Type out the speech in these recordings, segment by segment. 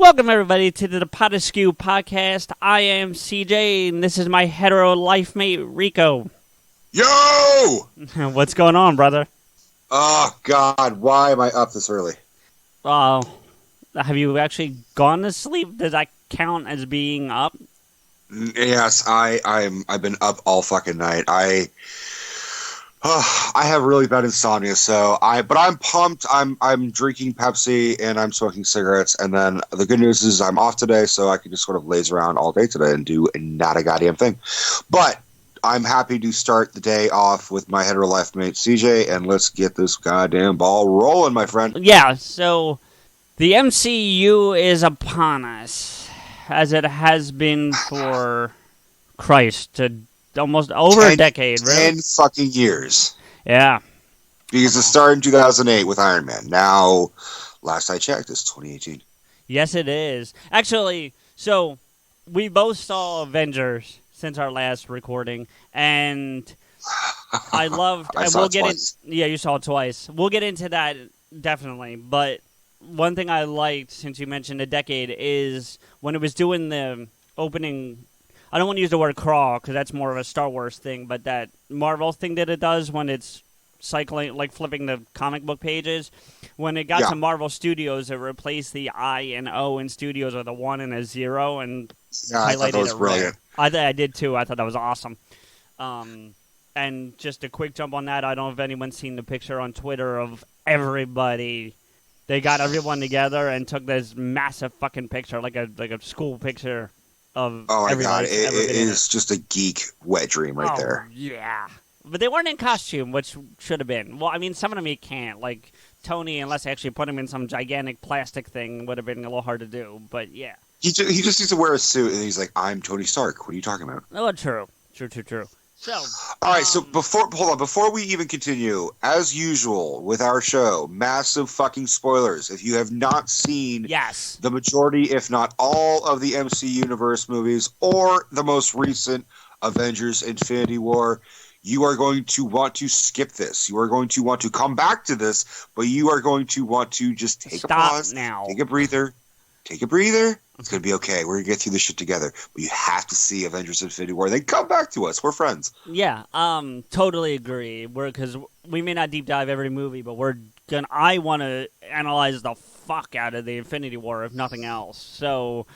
Welcome, everybody, to the PodAskew Podcast. I am CJ, and this is my hetero life mate, Rico. Yo! What's going on, brother? Oh, God, why am I up this early? Have you actually gone to sleep? Does that count as being up? Yes, I've been up all fucking night. I have really bad insomnia, but I'm pumped. I'm drinking Pepsi and I'm smoking cigarettes, and then the good news is I'm off today, so I can just sort of laze around all day today and do not a goddamn thing. But I'm happy to start the day off with my hetero life mate CJ, and let's get this goddamn ball rolling, my friend. Yeah, so the MCU is upon us, as it has been for Christ, almost over a decade, really. 10 fucking years. Yeah. Because it started in 2008 with Iron Man. Now, last I checked, it's 2018. Yes, it is. Actually, so we both saw Avengers since our last recording, and I loved. I saw it twice. Yeah, you saw it twice. We'll get into that definitely. But one thing I liked, since you mentioned a decade, is when it was doing the opening. I don't want to use the word crawl because that's more of a Star Wars thing, but that Marvel thing that it does when it's cycling, like flipping the comic book pages. When it got to Marvel Studios, it replaced the I and O in Studios with a 1 and a 0 and highlighted I thought that was brilliant. I did too. I thought that was awesome. And just a quick jump on that, I don't know if anyone's seen the picture on Twitter of everybody. They got everyone together and took this massive fucking picture, like a school picture. Oh my God, it is just a geek wet dream there. Yeah. But they weren't in costume, which should have been. Well, I mean, some of them you can't. Like, Tony, unless they actually put him in some gigantic plastic thing, would have been a little hard to do. But, yeah. He just needs to wear a suit, and he's like, I'm Tony Stark. What are you talking about? Oh, true. So, all right, so before we even continue, as usual with our show, massive fucking spoilers. If you have not seen the majority, if not all, of the MC Universe movies or the most recent Avengers Infinity War, you are going to want to skip this. You are going to want to come back to this, but you are going to want to just take a pause, take a breather. It's going to be okay. We're going to get through this shit together. But you have to see Avengers Infinity War. Then come back to us. We're friends. Yeah, totally agree. Because we may not deep dive every movie, but I want to analyze the fuck out of the Infinity War, if nothing else. So,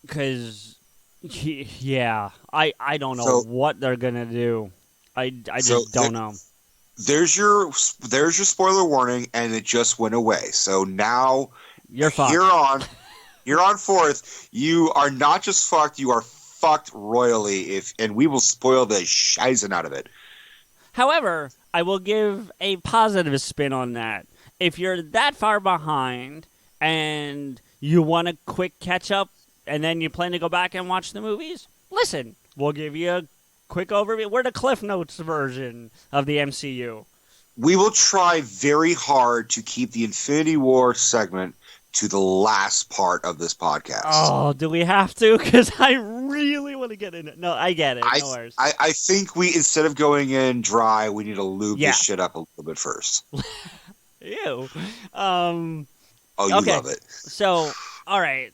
because, yeah, I don't know what they're going to do. I just don't know. There's your spoiler warning, and it just went away. So now, you're fucked. Here on forth, you are not just fucked, you are fucked royally, and we will spoil the shizen out of it. However, I will give a positive spin on that. If you're that far behind and you want a quick catch up and then you plan to go back and watch the movies, listen, we'll give you a quick overview. We're the Cliff Notes version of the MCU. We will try very hard to keep the Infinity War segment to the last part of this podcast. Oh, do we have to? Because I really want to get in it. No, I get it. No worries. I think instead of going in dry, we need to lube this shit up a little bit first. Ew. You love it. So, all right.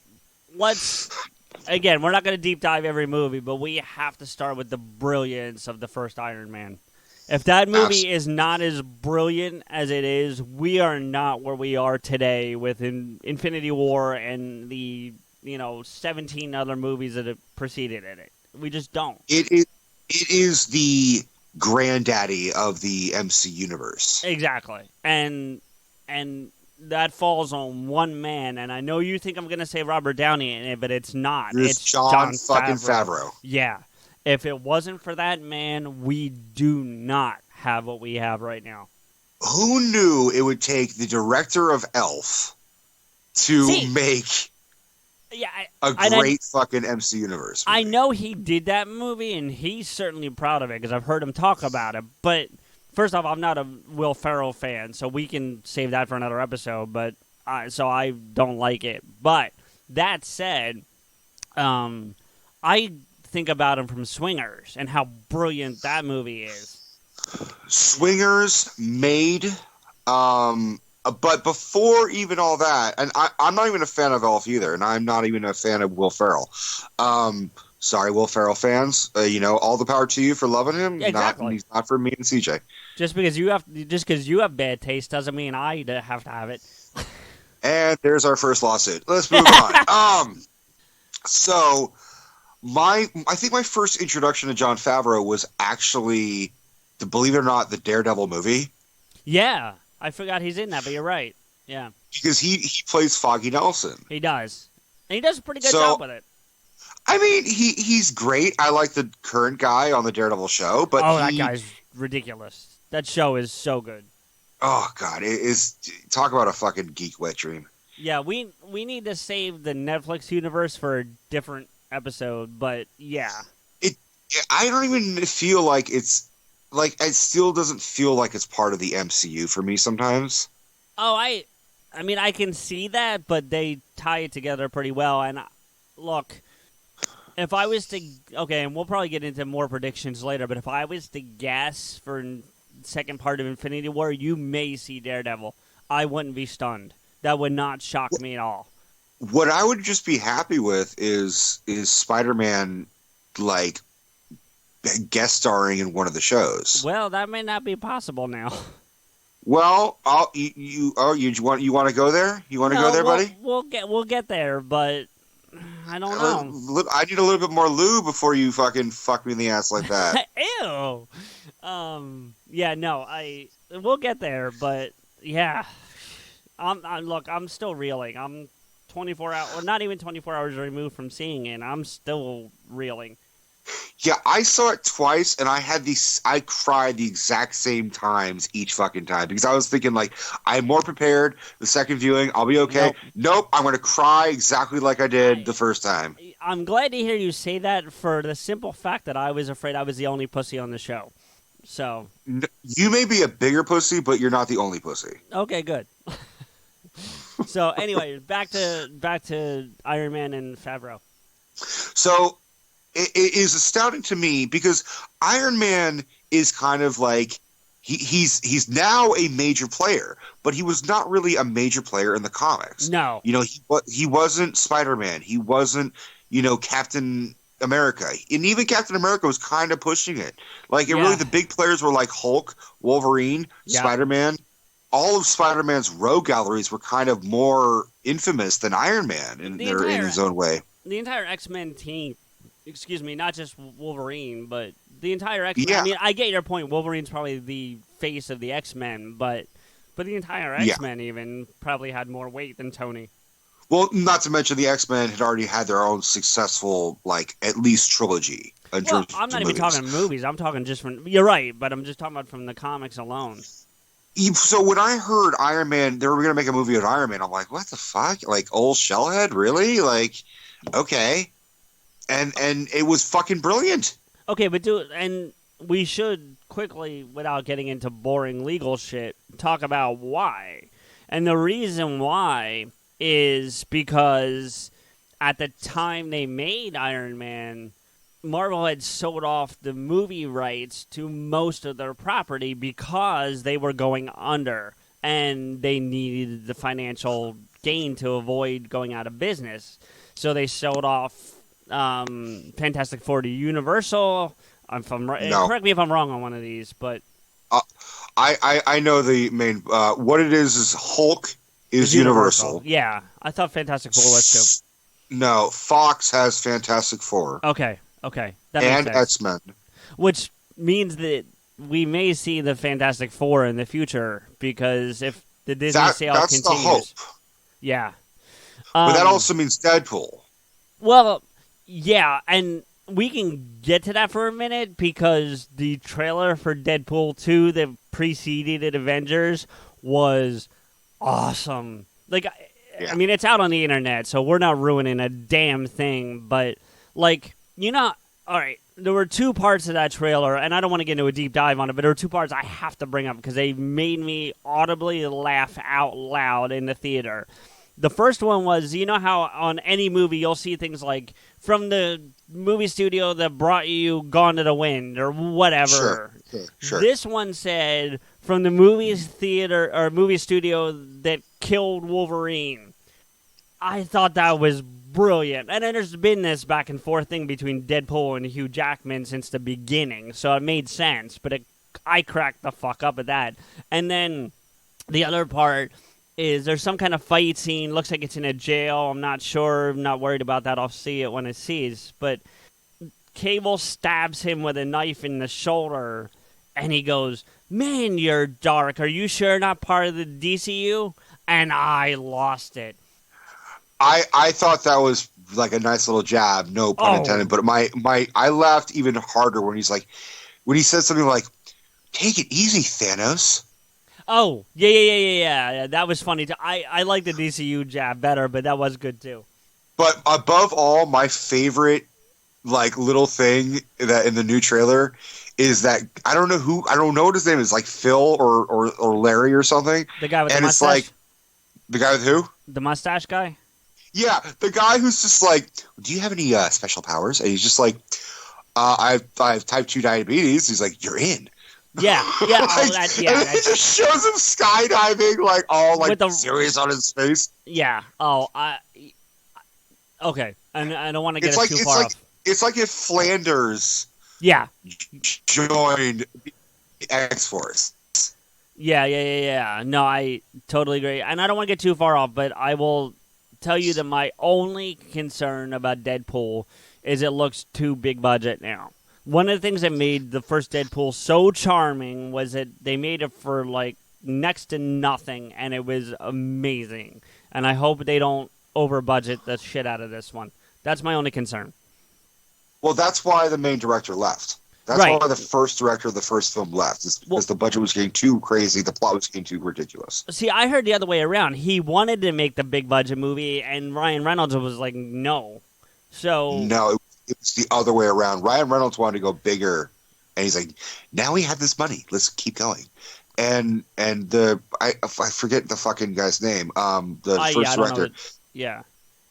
Again, we're not going to deep dive every movie, but we have to start with the brilliance of the first Iron Man. If that movie is not as brilliant as it is, we are not where we are today with Infinity War and the 17 other movies that have preceded it. We just don't. It is the granddaddy of the MC universe. Exactly, and that falls on one man. And I know you think I'm going to say Robert Downey in it, but it's not. It's John fucking Favreau. Yeah. If it wasn't for that man, we do not have what we have right now. Who knew it would take the director of Elf to make a great fucking MC Universe movie? I know he did that movie, and he's certainly proud of it because I've heard him talk about it. But first off, I'm not a Will Ferrell fan, so we can save that for another episode. But so I don't like it. But that said, I think about him from Swingers and how brilliant that movie is. Swingers made But before even all that, and I'm not even a fan of Elf either, and I'm not even a fan of Will Ferrell. Sorry, Will Ferrell fans. All the power to you for loving him. Exactly. Not for me and CJ. Just because you have bad taste doesn't mean I have to have it. And there's our first lawsuit. Let's move on. So I think my first introduction to Jon Favreau was actually, believe it or not, the Daredevil movie. Yeah. I forgot he's in that, but you're right. Yeah. Because he plays Foggy Nelson. He does. And he does a pretty good job with it. I mean, he's great. I like the current guy on the Daredevil show. But that guy's ridiculous. That show is so good. Oh, God. It is. Talk about a fucking geek wet dream. Yeah, we need to save the Netflix universe for a different episode, but yeah. I don't even feel like it's... Like, it still doesn't feel like it's part of the MCU for me sometimes. Oh, I mean, I can see that, but they tie it together pretty well. And look, if I was to... Okay, and we'll probably get into more predictions later, but if I was to guess for second part of Infinity War, you may see Daredevil. I wouldn't be stunned. That would not shock me at all. What I would just be happy with is Spider-Man, like... guest starring in one of the shows. Well, that may not be possible now. Well, you want to go there? You want to go there, buddy? We'll get there, but I don't know. I need a little bit more lube before you fucking fuck me in the ass like that. Ew. Yeah, no, we'll get there, but yeah. I'm still reeling. I'm 24 hours, or not even 24 hours removed from seeing it, and I'm still reeling. Yeah, I saw it twice, and I cried the exact same times each fucking time, because I was thinking, like, I'm more prepared the second viewing, I'll be okay. Nope, I'm going to cry exactly like I did the first time. I'm glad to hear you say that for the simple fact that I was afraid I was the only pussy on the show. So you may be a bigger pussy, but you're not the only pussy. Okay, good. So anyway, back to Iron Man and Favreau. So it is astounding to me because Iron Man is kind of like he's now a major player, but he was not really a major player in the comics. No, he wasn't Spider-Man. He wasn't Captain America, and even Captain America was kind of pushing it. Like really, the big players were like Hulk, Wolverine, Spider-Man. All of Spider-Man's rogue galleries were kind of more infamous than Iron Man in his own way. The entire X-Men team. Excuse me, not just Wolverine, but the entire X-Men. Yeah. I mean, I get your point. Wolverine's probably the face of the X-Men, but the entire X-Men even probably had more weight than Tony. Well, not to mention the X-Men had already had their own successful, at least trilogy. I'm not even talking movies. I'm talking just from... You're right, but I'm just talking about from the comics alone. So when I heard Iron Man, they were going to make a movie with Iron Man, I'm like, what the fuck? Like, old Shellhead? Really? Like, okay. And it was fucking brilliant. Okay, and we should quickly, without getting into boring legal shit, talk about why. And the reason why is because at the time they made Iron Man, Marvel had sold off the movie rights to most of their property because they were going under and they needed the financial gain to avoid going out of business. So they sold off Fantastic Four to Universal. Correct me if I'm wrong on one of these, but I know the main. What it is Hulk is Universal. Yeah, I thought Fantastic Four was too. No, Fox has Fantastic Four. Okay, that makes and sense. X-Men, which means that we may see the Fantastic Four in the future because if the Disney sale that's continues, the hope. Yeah, but that also means Deadpool. Well, yeah, and we can get to that for a minute because the trailer for Deadpool 2 that preceded Avengers was awesome. I mean, it's out on the internet, so we're not ruining a damn thing, but, all right, there were two parts of that trailer, and I don't want to get into a deep dive on it, but there were two parts I have to bring up because they made me audibly laugh out loud in the theater. The first one was, you know how on any movie you'll see things like from the movie studio that brought you Gone to the Wind or whatever. Sure. Sure. This one said, from the movies theater or movie studio that killed Wolverine. I thought that was brilliant. And then there's been this back and forth thing between Deadpool and Hugh Jackman since the beginning, so it made sense, but I cracked the fuck up at that. And then the other part is there's some kind of fight scene. Looks like it's in a jail. I'm not sure. I'm not worried about that. I'll see it when it sees. But Cable stabs him with a knife in the shoulder, and he goes, "Man, you're dark. Are you sure not part of the DCU?" And I lost it. I thought that was like a nice little jab, no pun intended. But I laughed even harder when he said something like, "Take it easy, Thanos." Oh, yeah. That was funny too. I like the DCU jab better, but that was good too. But above all, my favorite like little thing that in the new trailer is that I don't know what his name is, like Phil or Larry or something. The guy with the mustache? And it's like the guy with who? The mustache guy? Yeah, the guy who's just like, "Do you have any special powers?" And he's just like, I have type 2 diabetes. He's like, "You're in." Yeah. And it just shows him skydiving, like all like serious on his face. Yeah. Okay. And I don't want to get too far off. It's like if Flanders joined the X-Force. Yeah. No, I totally agree. And I don't want to get too far off, but I will tell you that my only concern about Deadpool is it looks too big budget now. One of the things that made the first Deadpool so charming was that they made it for like next to nothing, and it was amazing. And I hope they don't over budget the shit out of this one. That's my only concern. Well, that's why the main director left. That's why the first director of the first film left. Is because the budget was getting too crazy, the plot was getting too ridiculous. See, I heard the other way around. He wanted to make the big budget movie, and Ryan Reynolds was like, no. No, it was the other way around. Ryan Reynolds wanted to go bigger, and he's like, now we have this money, let's keep going. And I forget the fucking guy's name. The first director. Yeah.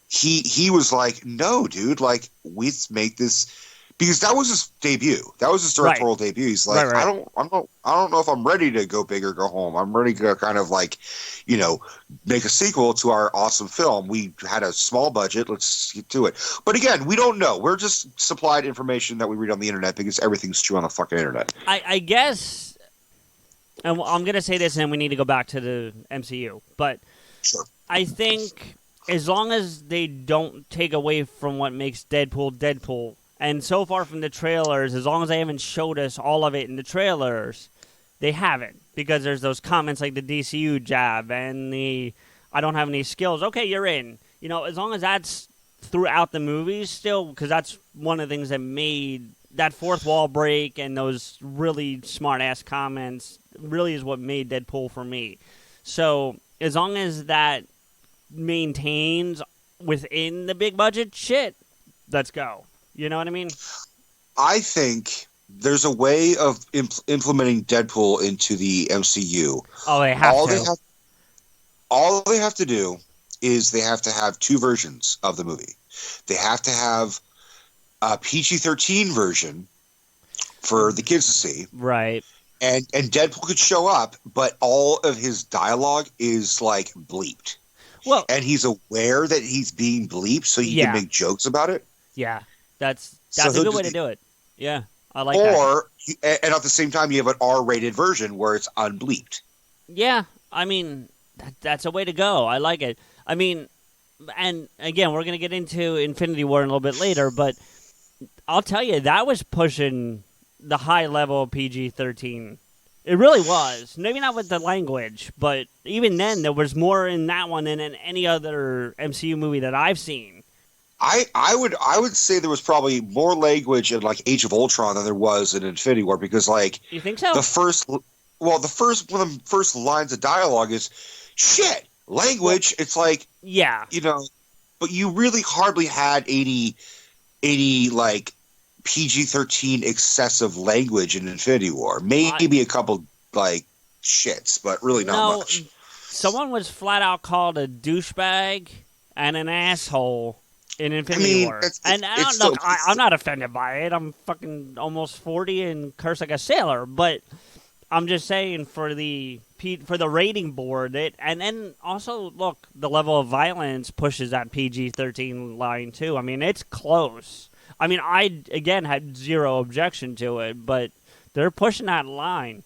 He was like, no, dude, like let's make this. Because that was his debut. That was his directorial debut. He's like, I don't know if I'm ready to go big or go home. I'm ready to kind of like, make a sequel to our awesome film. We had a small budget. Let's get to it. But again, we don't know. We're just supplied information that we read on the internet because everything's true on the fucking internet. I guess, and I'm going to say this and we need to go back to the MCU, but sure. I think as long as they don't take away from what makes Deadpool, and so far from the trailers, as long as they haven't showed us all of it in the trailers, they haven't. Because there's those comments like the DCU jab and the I don't have any skills. Okay, you're in. As long as that's throughout the movies still, because that's one of the things that made that fourth wall break and those really smart-ass comments really is what made Deadpool for me. So as long as that maintains within the big budget shit, let's go. You know what I mean? I think there's a way of implementing Deadpool into the MCU. Oh, they have to. All they have to do is they have to have two versions of the movie. They have to have a PG-13 version for the kids to see. Right. And Deadpool could show up, but all of his dialogue is like bleeped. Well, and he's aware that he's being bleeped, so he can make jokes about it. Yeah. That's a good way to do it. Yeah, I like that. And at the same time, you have an R-rated version where it's unbleeped. Yeah, I mean, that's a way to go. I like it. I mean, and again, we're going to get into Infinity War a little bit later, but I'll tell you, that was pushing the high level of PG-13. It really was. Maybe not with the language, but even then, there was more in that one than in any other MCU movie that I've seen. I would say there was probably more language in like Age of Ultron than there was in Infinity War because like you think so? One of the first lines of dialogue is shit language. It's like but you really hardly had any like PG-13 excessive language in Infinity War. Maybe a couple like shits, but really not much. Someone was flat out called a douchebag and an asshole in Infinity War. And I'm not offended by it. I'm fucking almost 40 and curse like a sailor. But I'm just saying for the rating board, and then also, look, the level of violence pushes that PG-13 line, too. I mean, it's close. I mean, I, again, had zero objection to it, but they're pushing that line.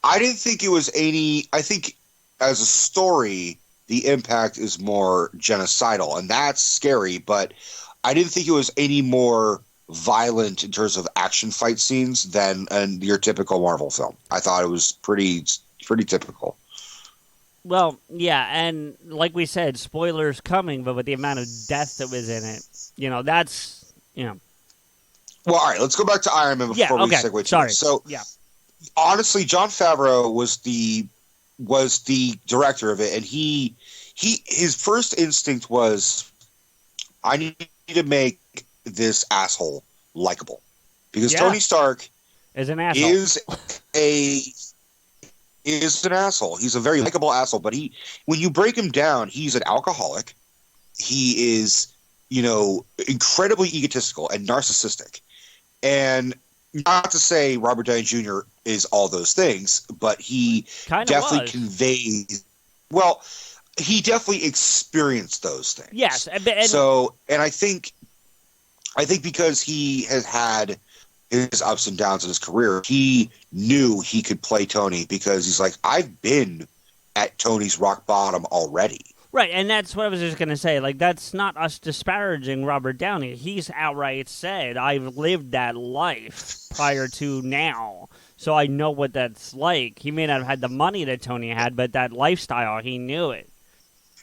I didn't think it was any... I think as a story, the impact is more genocidal, and that's scary, but I didn't think it was any more violent in terms of action fight scenes than your typical Marvel film. I thought it was pretty typical. Well, yeah, and like we said, spoilers coming, but with the amount of death that was in it, that's, Well, all right, let's go back to Iron Man before we segue to it. So, honestly, Jon Favreau was the director of it, and his first instinct was, I need to make this asshole likable, because Tony Stark is an asshole. Is an asshole. He's a very likable asshole, but when you break him down, he's an alcoholic. He is, incredibly egotistical and narcissistic. And not to say Robert Downey Jr. is all those things, but he definitely conveys. Well, he definitely experienced those things. Yes, and I think because he has had his ups and downs in his career, he knew he could play Tony, because he's like, I've been at Tony's rock bottom already. Right, and that's what I was just going to say. Like, that's not us disparaging Robert Downey. He's outright said, I've lived that life prior to now, so I know what that's like. He may not have had the money that Tony had, but that lifestyle, he knew it.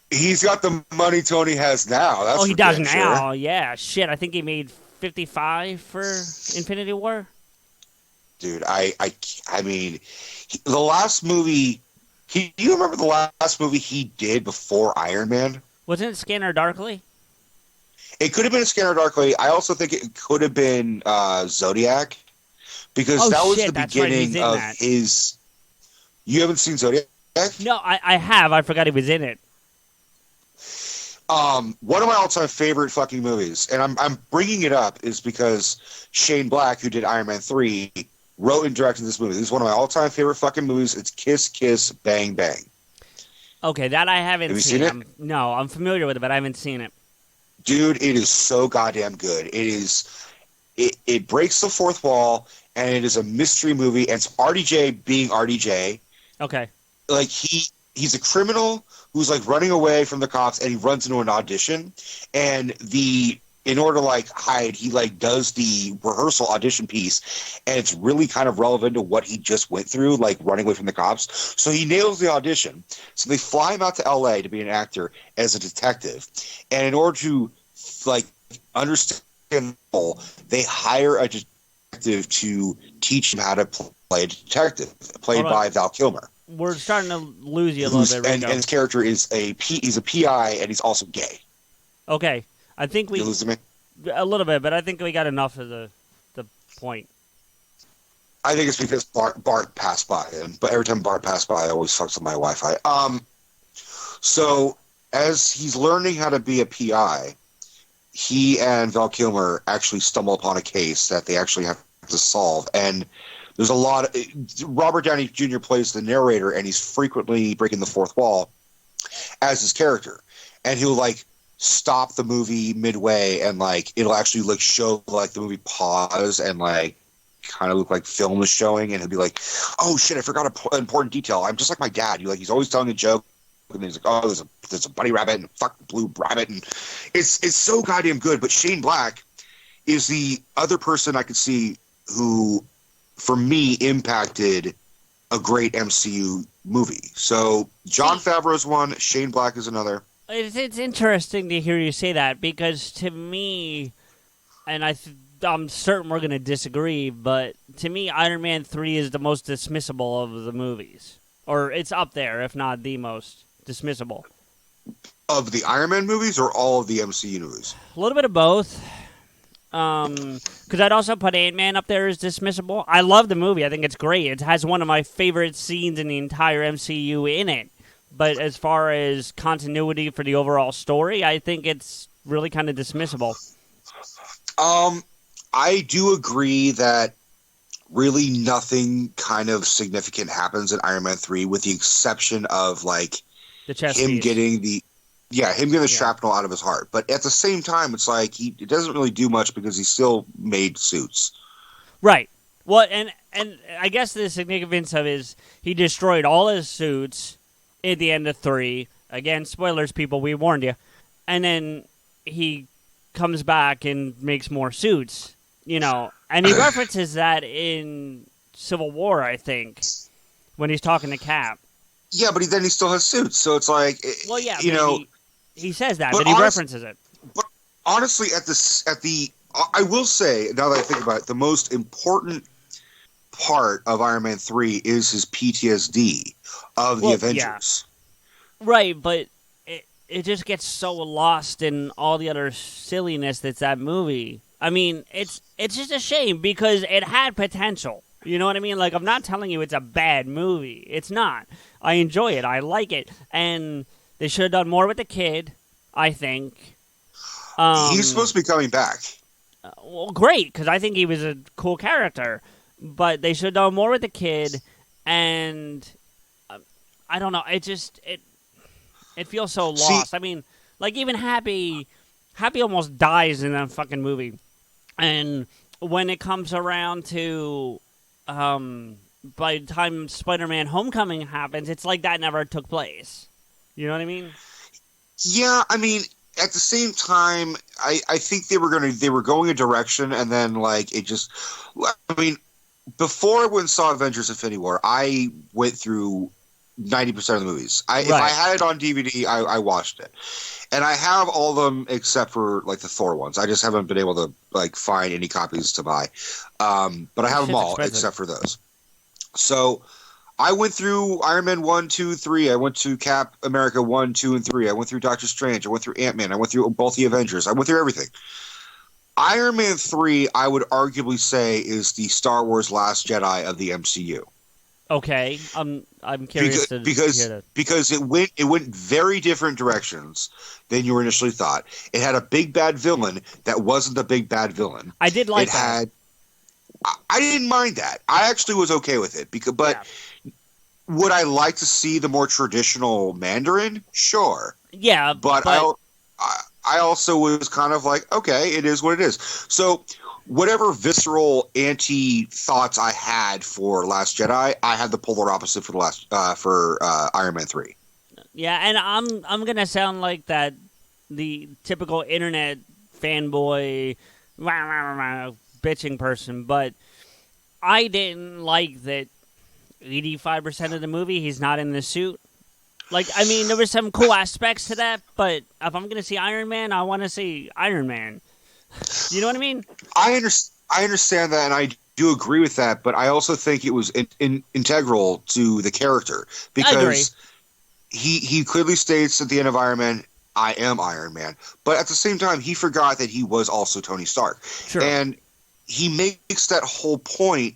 He's got the money Tony has now. That's he does now. Sure. Yeah, shit. I think he made 55 for Infinity War. Dude, I mean, the last movie. Do you remember the last movie he did before Iron Man? Wasn't it Scanner Darkly? It could have been Scanner Darkly. I also think it could have been Zodiac, because that was the beginning of his. You haven't seen Zodiac? No, I have. I forgot he was in it. One of my all-time favorite fucking movies, and I'm bringing it up, is because Shane Black, who did Iron Man 3, wrote and directed this movie. This is one of my all-time favorite fucking movies. It's Kiss Kiss Bang Bang. Okay, that I haven't seen. Have you seen it? No, I'm familiar with it, but I haven't seen it. Dude, it is so goddamn good. It breaks the fourth wall, and it is a mystery movie, and it's RDJ being RDJ. Okay. Like, he's a criminal who's like running away from the cops, and he runs into an audition, and in order to like hide, he like does the rehearsal audition piece, and it's really kind of relevant to what he just went through, like running away from the cops. So he nails the audition. So they fly him out to LA to be an actor as a detective, and in order to like understand the role, they hire a detective to teach him how to play a detective, played by Val Kilmer. We're starting to lose you a little bit, Rico. And his character is he's a PI, and he's also gay. Okay. I think you losing me? A little bit, but I think we got enough of the point. I think it's because Bart passed by him, but every time Bart passed by, I always fucks with my Wi-Fi. So as he's learning how to be a PI, he and Val Kilmer actually stumble upon a case that they actually have to solve, and there's a lot of... Robert Downey Jr. plays the narrator, and he's frequently breaking the fourth wall as his character, and he'll like stop the movie midway, and like it'll actually like show like the movie pause and like kind of look like film is showing, and he'll be like, oh shit, I forgot an important detail. I'm just like my dad. He's always telling a joke, and he's like, oh, there's a bunny rabbit and fuck the blue rabbit, and it's so goddamn good. But Shane Black is the other person I could see who, for me, impacted a great MCU movie. So Jon Favreau's one, Shane Black is another. It's interesting to hear you say that, because to me, and I'm certain we're going to disagree, but to me, Iron Man 3 is the most dismissible of the movies. Or it's up there, if not the most dismissible. Of the Iron Man movies or all of the MCU movies? A little bit of both. Because I'd also put Ant-Man up there as dismissible. I love the movie. I think it's great. It has one of my favorite scenes in the entire MCU in it. But as far as continuity for the overall story, I think it's really kind of dismissible. I do agree that really nothing kind of significant happens in Iron Man 3 with the exception of like the chest him piece. getting the shrapnel out of his heart. But at the same time, it's like it doesn't really do much because he still made suits. Right. Well, and I guess the significance of is he destroyed all his suits at the end of 3. Again, spoilers, people, we warned you. And then he comes back and makes more suits, you know. And he references that in Civil War, I think, when he's talking to Cap. Yeah, but then he still has suits, so it's like, well, yeah, you know, he says that, but he references it. But honestly, I will say, now that I think about it, the most important part of Iron Man 3 is his PTSD of the Avengers. Yeah. Right, but it just gets so lost in all the other silliness that's that movie. I mean, it's just a shame because it had potential. You know what I mean? Like, I'm not telling you it's a bad movie. It's not. I enjoy it. I like it. And they should have done more with the kid, I think. He's supposed to be coming back. Well, great, because I think he was a cool character. But they should have done more with the kid. And I don't know. It feels so lost. I mean, like, even Happy almost dies in that fucking movie. And when it comes around to, by the time Spider-Man Homecoming happens, it's like that never took place. You know what I mean? Yeah, I mean, at the same time, I think they were going a direction, and then, like, it just, I mean, before I went and saw Avengers Infinity War, I went through 90% of the movies. If I had it on DVD, I watched it. And I have all of them except for like the Thor ones. I just haven't been able to like find any copies to buy. But I have them all except for those. So I went through Iron Man 1, 2, 3. I went to Cap America 1, 2, and 3. I went through Doctor Strange. I went through Ant-Man. I went through both the Avengers. I went through everything. Iron Man 3, I would arguably say, is the Star Wars Last Jedi of the MCU. Okay, I'm curious to hear that. Because it went very different directions than you initially thought. It had a big bad villain that wasn't the big bad villain. I did like that. I didn't mind that. I actually was okay with it would I like to see the more traditional Mandarin? Sure. Yeah, but I also was kind of like, okay, it is what it is. So whatever visceral anti-thoughts I had for Last Jedi, I had the polar opposite for Iron Man 3. Yeah, and I'm gonna sound like that the typical internet fanboy bitching person, but I didn't like that 85% of the movie he's not in the suit. Like, I mean, there were some cool aspects to that, but if I'm gonna see Iron Man, I want to see Iron Man. You know what I mean? I understand that, and I do agree with that, but I also think it was integral to the character because he clearly states at the end of Iron Man, "I am Iron Man," but at the same time, he forgot that he was also Tony Stark, and he makes that whole point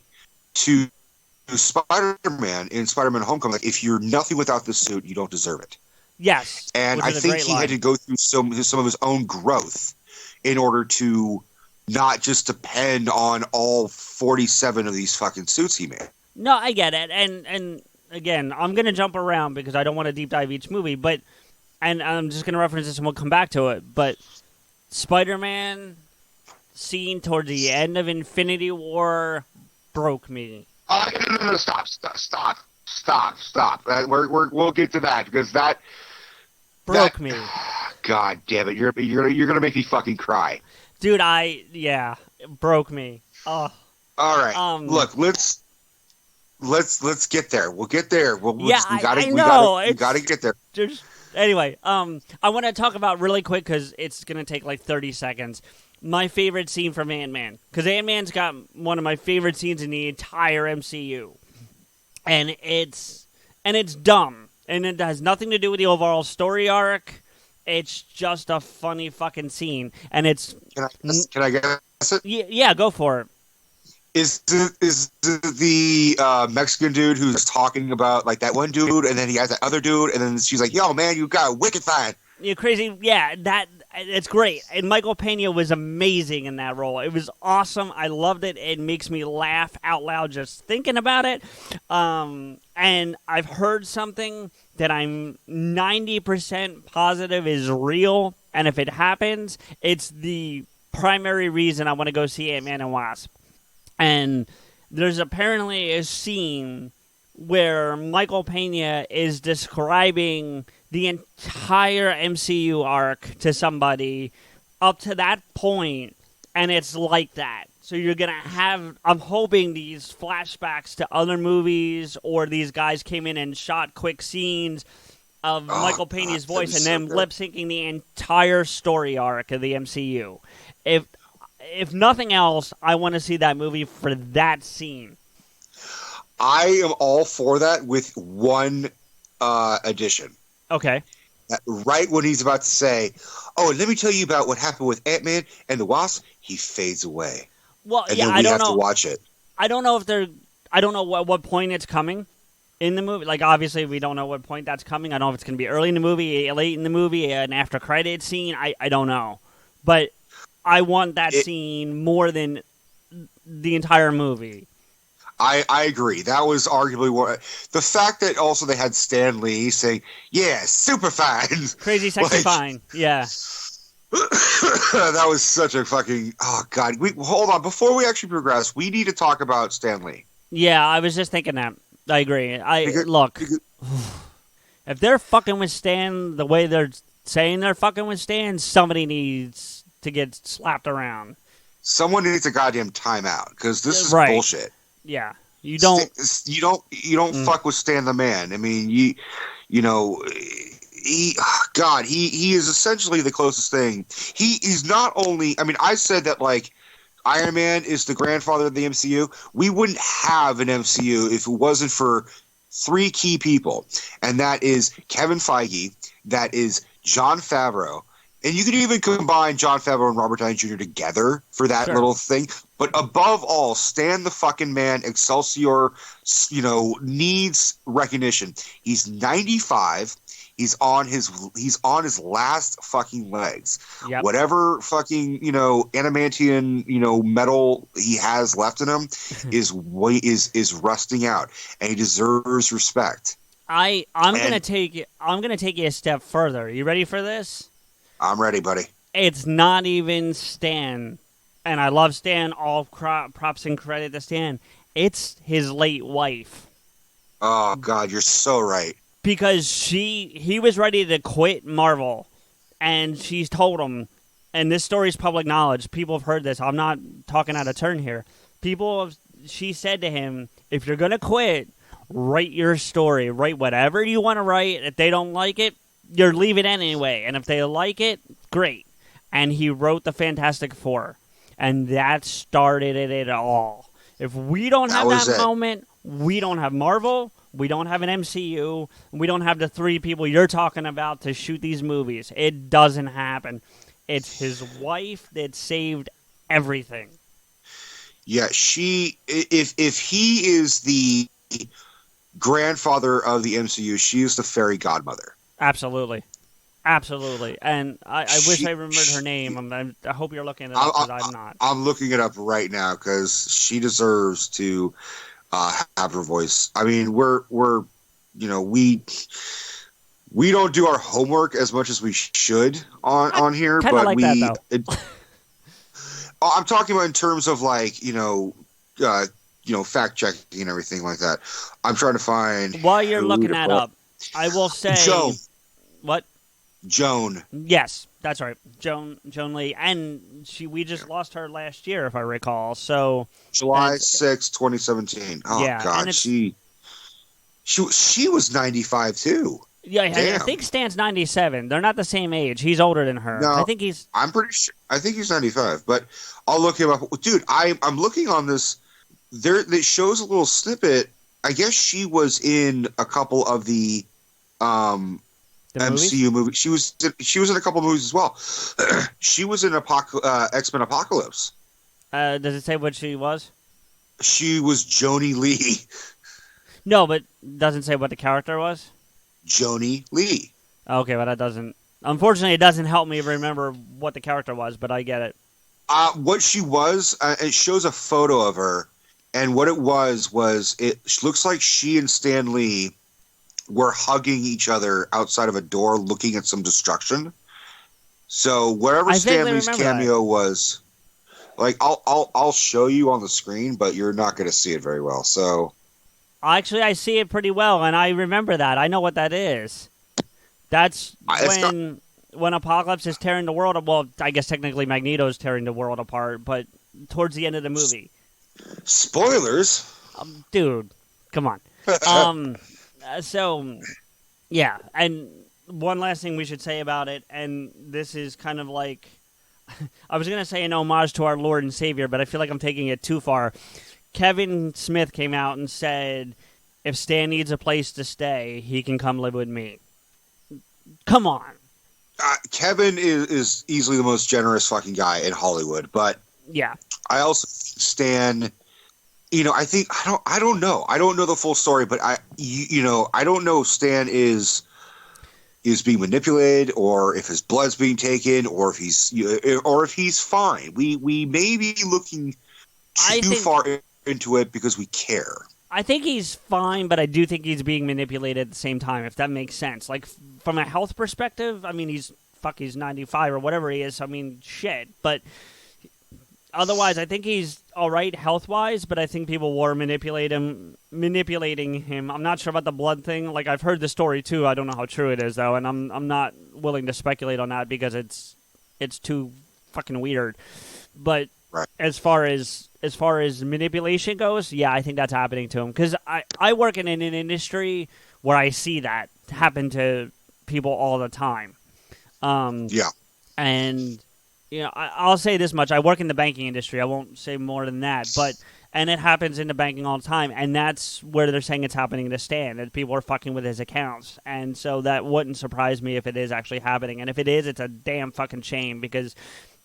to Spider-Man in Spider-Man Homecoming. Like, if you're nothing without this suit, you don't deserve it. Yes, and I think he had to go through some of his own growth in order to not just depend on all 47 of these fucking suits he made. No, I get it. And again, I'm going to jump around because I don't want to deep dive each movie, but and I'm just going to reference this and we'll come back to it. But Spider-Man scene towards the end of Infinity War broke me. No, stop. We'll get to that because that broke me. God damn it! You're gonna make me fucking cry, dude. It broke me. Oh. All right. Look, let's get there. We'll get there. We gotta get there. Anyway, I want to talk about really quick because it's gonna take like 30 seconds. My favorite scene from Ant-Man, because Ant-Man's got one of my favorite scenes in the entire MCU, and it's dumb, and it has nothing to do with the overall story arc. It's just a funny fucking scene, and it's. Can I guess it? Yeah, go for it. Is the Mexican dude who's talking about like that one dude, and then he has that other dude, and then she's like, "Yo, man, you got wicked fine." You're crazy. Yeah, that It's great. And Michael Pena was amazing in that role. It was awesome. I loved it. It makes me laugh out loud just thinking about it. And I've heard something that I'm 90% positive is real. And if it happens, it's the primary reason I want to go see Ant-Man and Wasp. And there's apparently a scene where Michael Pena is describing the entire MCU arc to somebody up to that point, and it's like that. So you're going to have, I'm hoping, these flashbacks to other movies, or these guys came in and shot quick scenes of Michael Pena's voice and them lip-syncing the entire story arc of the MCU. If nothing else, I want to see that movie for that scene. I am all for that with one addition. Okay. Right when he's about to say, "Oh, let me tell you about what happened with Ant-Man and the Wasp," he fades away. Well, and yeah, then we have to watch it. I don't know if I don't know what point it's coming in the movie. Like, obviously, we don't know what point that's coming. I don't know if it's going to be early in the movie, late in the movie, an after credit scene. I don't know, but I want that scene more than the entire movie. I agree. That was arguably what the fact that also they had Stan Lee saying, "Yeah, super fine, crazy, sexy, fine." Yeah, that was such a fucking god. Hold on, before we actually progress, we need to talk about Stan Lee. Yeah, I was just thinking that. I agree. Look, if they're fucking with Stan the way they're saying they're fucking with Stan, somebody needs to get slapped around. Someone needs a goddamn timeout because this is bullshit. Yeah, you don't fuck with Stan the Man. I mean, he is essentially the closest thing. He's not only. I mean, I said that like Iron Man is the grandfather of the MCU. We wouldn't have an MCU if it wasn't for three key people, and that is Kevin Feige, that is Jon Favreau. And you could even combine Jon Favreau and Robert Downey Jr. together for that little thing. But above all, Stan the fucking Man, Excelsior, needs recognition. He's 95. He's on his last fucking legs. Yep. Whatever fucking adamantium metal he has left in him is rusting out, and he deserves respect. I'm gonna take you a step further. You ready for this? I'm ready, buddy. It's not even Stan, and I love Stan. All props and credit to Stan. It's his late wife. Oh God, you're so right. Because he was ready to quit Marvel, and she's told him. And this story is public knowledge. People have heard this. I'm not talking out of turn here. She said to him, "If you're gonna quit, write your story. Write whatever you want to write. If they don't like it, you're leaving it anyway, and if they like it, great." And he wrote the Fantastic Four, and that started it all. If we don't have that moment, we don't have Marvel, we don't have an MCU, we don't have the three people you're talking about to shoot these movies. It doesn't happen. It's his wife that saved everything. Yeah, if he is the grandfather of the MCU, she is the fairy godmother. Absolutely. And I wish I remembered her name. I hope you're looking it up, because I'm not. I'm looking it up right now because she deserves to have her voice. I mean, we don't do our homework as much as we should on here, but like that, I'm talking about in terms of like fact checking and everything like that. I'm trying to find. While you're looking that up, I will say. Joan. What? Joan. Yes, that's right. Joan Lee. And we just lost her last year, if I recall. So July 6, 2017. Oh, yeah, God. She was 95, too. Yeah, I think Stan's 97. They're not the same age. He's older than her. No, I'm pretty sure. I think he's 95, but I'll look him up. Dude, I'm looking on this. That shows a little snippet. I guess she was in a couple of the MCU movies. She was in a couple of movies as well. She was in X-Men Apocalypse. Does it say what she was? She was Joni Lee. No, but doesn't say what the character was? Joni Lee. Okay, well that doesn't Unfortunately, it doesn't help me remember what the character was, but I get it. What she was, it shows a photo of her, and what it was it looks like she and Stan Lee were hugging each other outside of a door looking at some destruction. So wherever Stan Lee's cameo was, like I'll show you on the screen, but you're not going to see it very well. So actually, I see it pretty well, and I remember that. I know what that is. That's when Apocalypse is tearing the world. Well, I guess technically Magneto's tearing the world apart, but towards the end of the movie. Spoilers, dude. Come on. So, yeah, and one last thing we should say about it, and this is kind of like, I was going to say an homage to our Lord and Savior, but I feel like I'm taking it too far. Kevin Smith came out and said, if Stan needs a place to stay, he can come live with me. Come on. Kevin is easily the most generous fucking guy in Hollywood, but yeah, I also Stan. I don't know. I don't know the full story, but I don't know if Stan is being manipulated, or if his blood's being taken, or if he's fine. We may be looking too far into it because we care. I think he's fine, but I do think he's being manipulated at the same time, if that makes sense. Like, from a health perspective, I mean, he's 95 or whatever he is, so I mean, shit. But otherwise, I think he's all right health-wise, but I think people were manipulating him. I'm not sure about the blood thing. Like, I've heard the story, too. I don't know how true it is, though, and I'm not willing to speculate on that because it's too fucking weird. But right. As far as manipulation goes, yeah, I think that's happening to him. Because I work in an industry where I see that happen to people all the time. Yeah. And, I'll say this much. I work in the banking industry. I won't say more than that. And it happens in the banking all the time. And that's where they're saying it's happening to Stan. That people are fucking with his accounts. And so that wouldn't surprise me if it is actually happening. And if it is, it's a damn fucking shame. Because,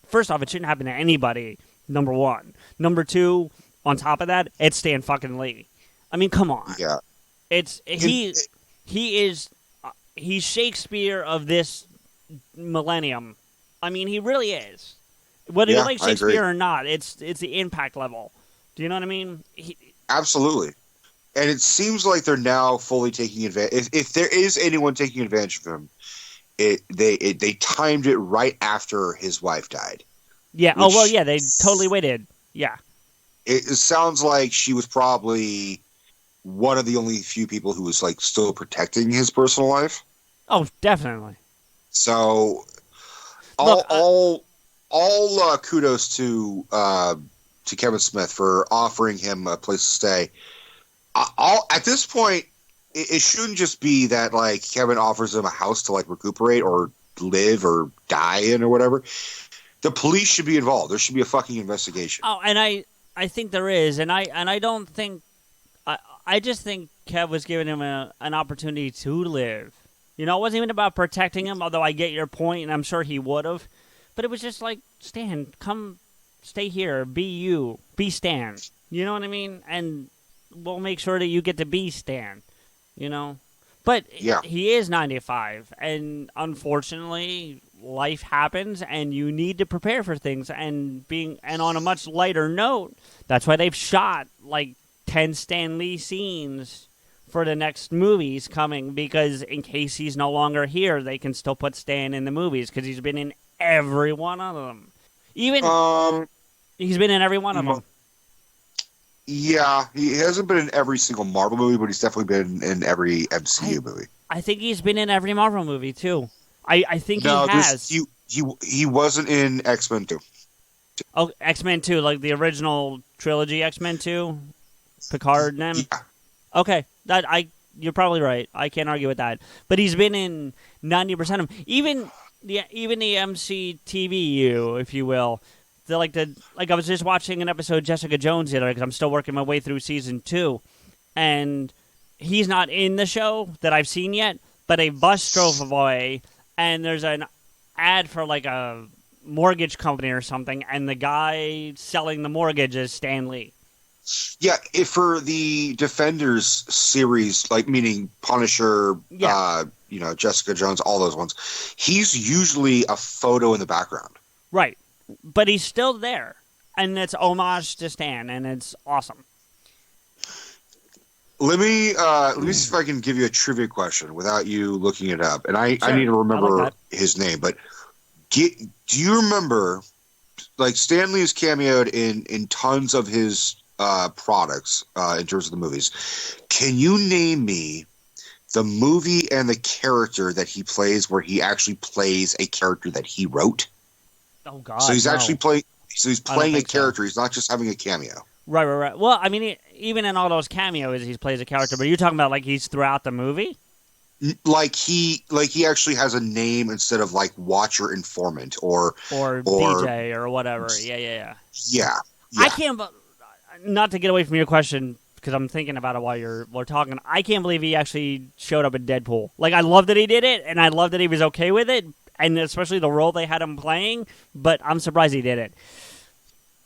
first off, it shouldn't happen to anybody. Number one. Number two, on top of that, it's Stan fucking Lee. I mean, come on. Yeah. He's Shakespeare of this millennium. I mean, he really is. Whether you like Shakespeare or not, it's the impact level. Do you know what I mean? Absolutely. And it seems like they're now fully taking advantage. If there is anyone taking advantage of him, they timed it right after his wife died. Yeah. Oh, well, yeah, they totally waited. Yeah. It sounds like she was probably one of the only few people who was, like, still protecting his personal life. Oh, definitely. So, all kudos to Kevin Smith for offering him a place to stay. At this point, it shouldn't just be that, like, Kevin offers him a house to, like, recuperate or live or die in or whatever. The police should be involved. There should be a fucking investigation. Oh, and I think there is, and I don't think I just think Kev was giving him an opportunity to live. It wasn't even about protecting him, although I get your point, and I'm sure he would have. But it was just like, Stan, come stay here, be you, be Stan. You know what I mean? And we'll make sure that you get to be Stan. But yeah. He is 95, and unfortunately, life happens, and you need to prepare for things. And on a much lighter note, that's why they've shot like 10 Stan Lee scenes for the next movies coming, because in case he's no longer here, they can still put Stan in the movies because he's been in every one of them. Even he's been in every one of them. Yeah, he hasn't been in every single Marvel movie, but he's definitely been in every MCU movie. I think he's been in every Marvel movie too. I think he has. He wasn't in X-Men 2. Oh, X-Men 2, like the original trilogy X-Men 2? Picard and them? Yeah. Okay, you're probably right. I can't argue with that. But he's been in 90% of them. Even the MCTVU, if you will. I was just watching an episode of Jessica Jones the other day because I'm still working my way through season 2. And he's not in the show that I've seen yet, but a bus drove away, and there's an ad for like a mortgage company or something, and the guy selling the mortgage is Stan Lee. Yeah, if for the Defenders series, like meaning Punisher, Jessica Jones, all those ones, he's usually a photo in the background. Right. But he's still there. And it's homage to Stan, and it's awesome. Let me see if I can give you a trivia question without you looking it up. And I Sure. need to remember his name, but do you remember, like, Stan Lee has cameoed in tons of his products in terms of the movies. Can you name me the movie and the character that he plays where he actually plays a character that he wrote? Oh, God. So he's actually playing. So he's playing a character. So. He's not just having a cameo. Right. Well, I mean, even in all those cameos, he plays a character. But you're talking about like he's throughout the movie. Like he actually has a name instead of like Watcher Informant or DJ or whatever. Yeah. I can't. Not to get away from your question because I'm thinking about it while we're talking. I can't believe he actually showed up in Deadpool. Like I love that he did it, and I love that he was okay with it, and especially the role they had him playing. But I'm surprised he did it.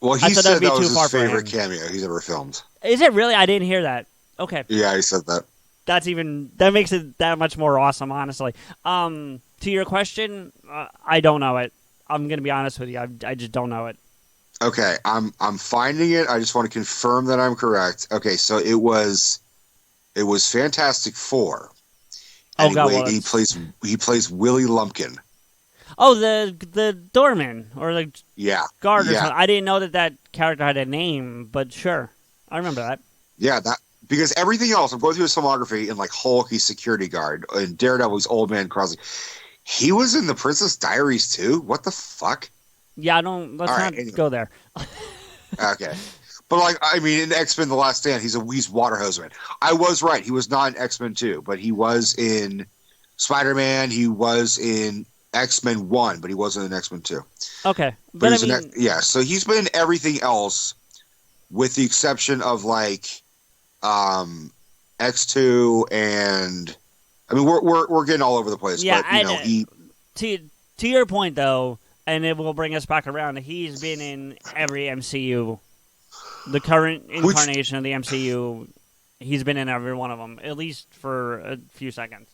Well, he said that was his favorite cameo he's ever filmed. Is it really? I didn't hear that. Okay. Yeah, he said that. That makes it that much more awesome, honestly. To your question, I don't know it. I'm gonna be honest with you. I just don't know it. Okay, I'm finding it. I just want to confirm that I'm correct. Okay, so it was Fantastic Four. Anyway, he plays Willie Lumpkin. Oh, the doorman or the guard or something. I didn't know that character had a name, but sure, I remember that. Yeah, because everything else, I'm going through his filmography, and like Hulk, he's security guard, and Daredevil, he's Old Man Crosby. He was in the Princess Diaries too. What the fuck? Yeah, let's not go there. Okay. But like, I mean, in X-Men: The Last Stand, he's Water Hose-Man. I was right. He was not in X-Men 2, but he was in Spider-Man. He was in X-Men 1, but he wasn't in X-Men 2. Okay. But I mean... so he's been in everything else with the exception of like X2 and I mean, we're getting all over the place, yeah, but to your point though, and it will bring us back around. He's been in every MCU, the current incarnation of the MCU. He's been in every one of them, at least for a few seconds.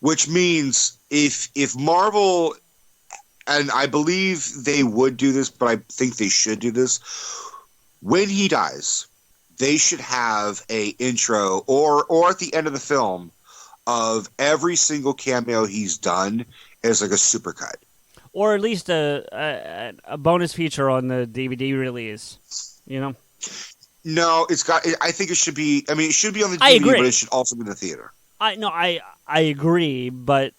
Which means if Marvel, and I believe they would do this, but I think they should do this, when he dies, they should have a intro or at the end of the film of every single cameo he's done as like a supercut. Or at least a bonus feature on the DVD release, you know? No, I think it should be, I mean, it should be on the DVD, but it should also be in the theater. I agree, but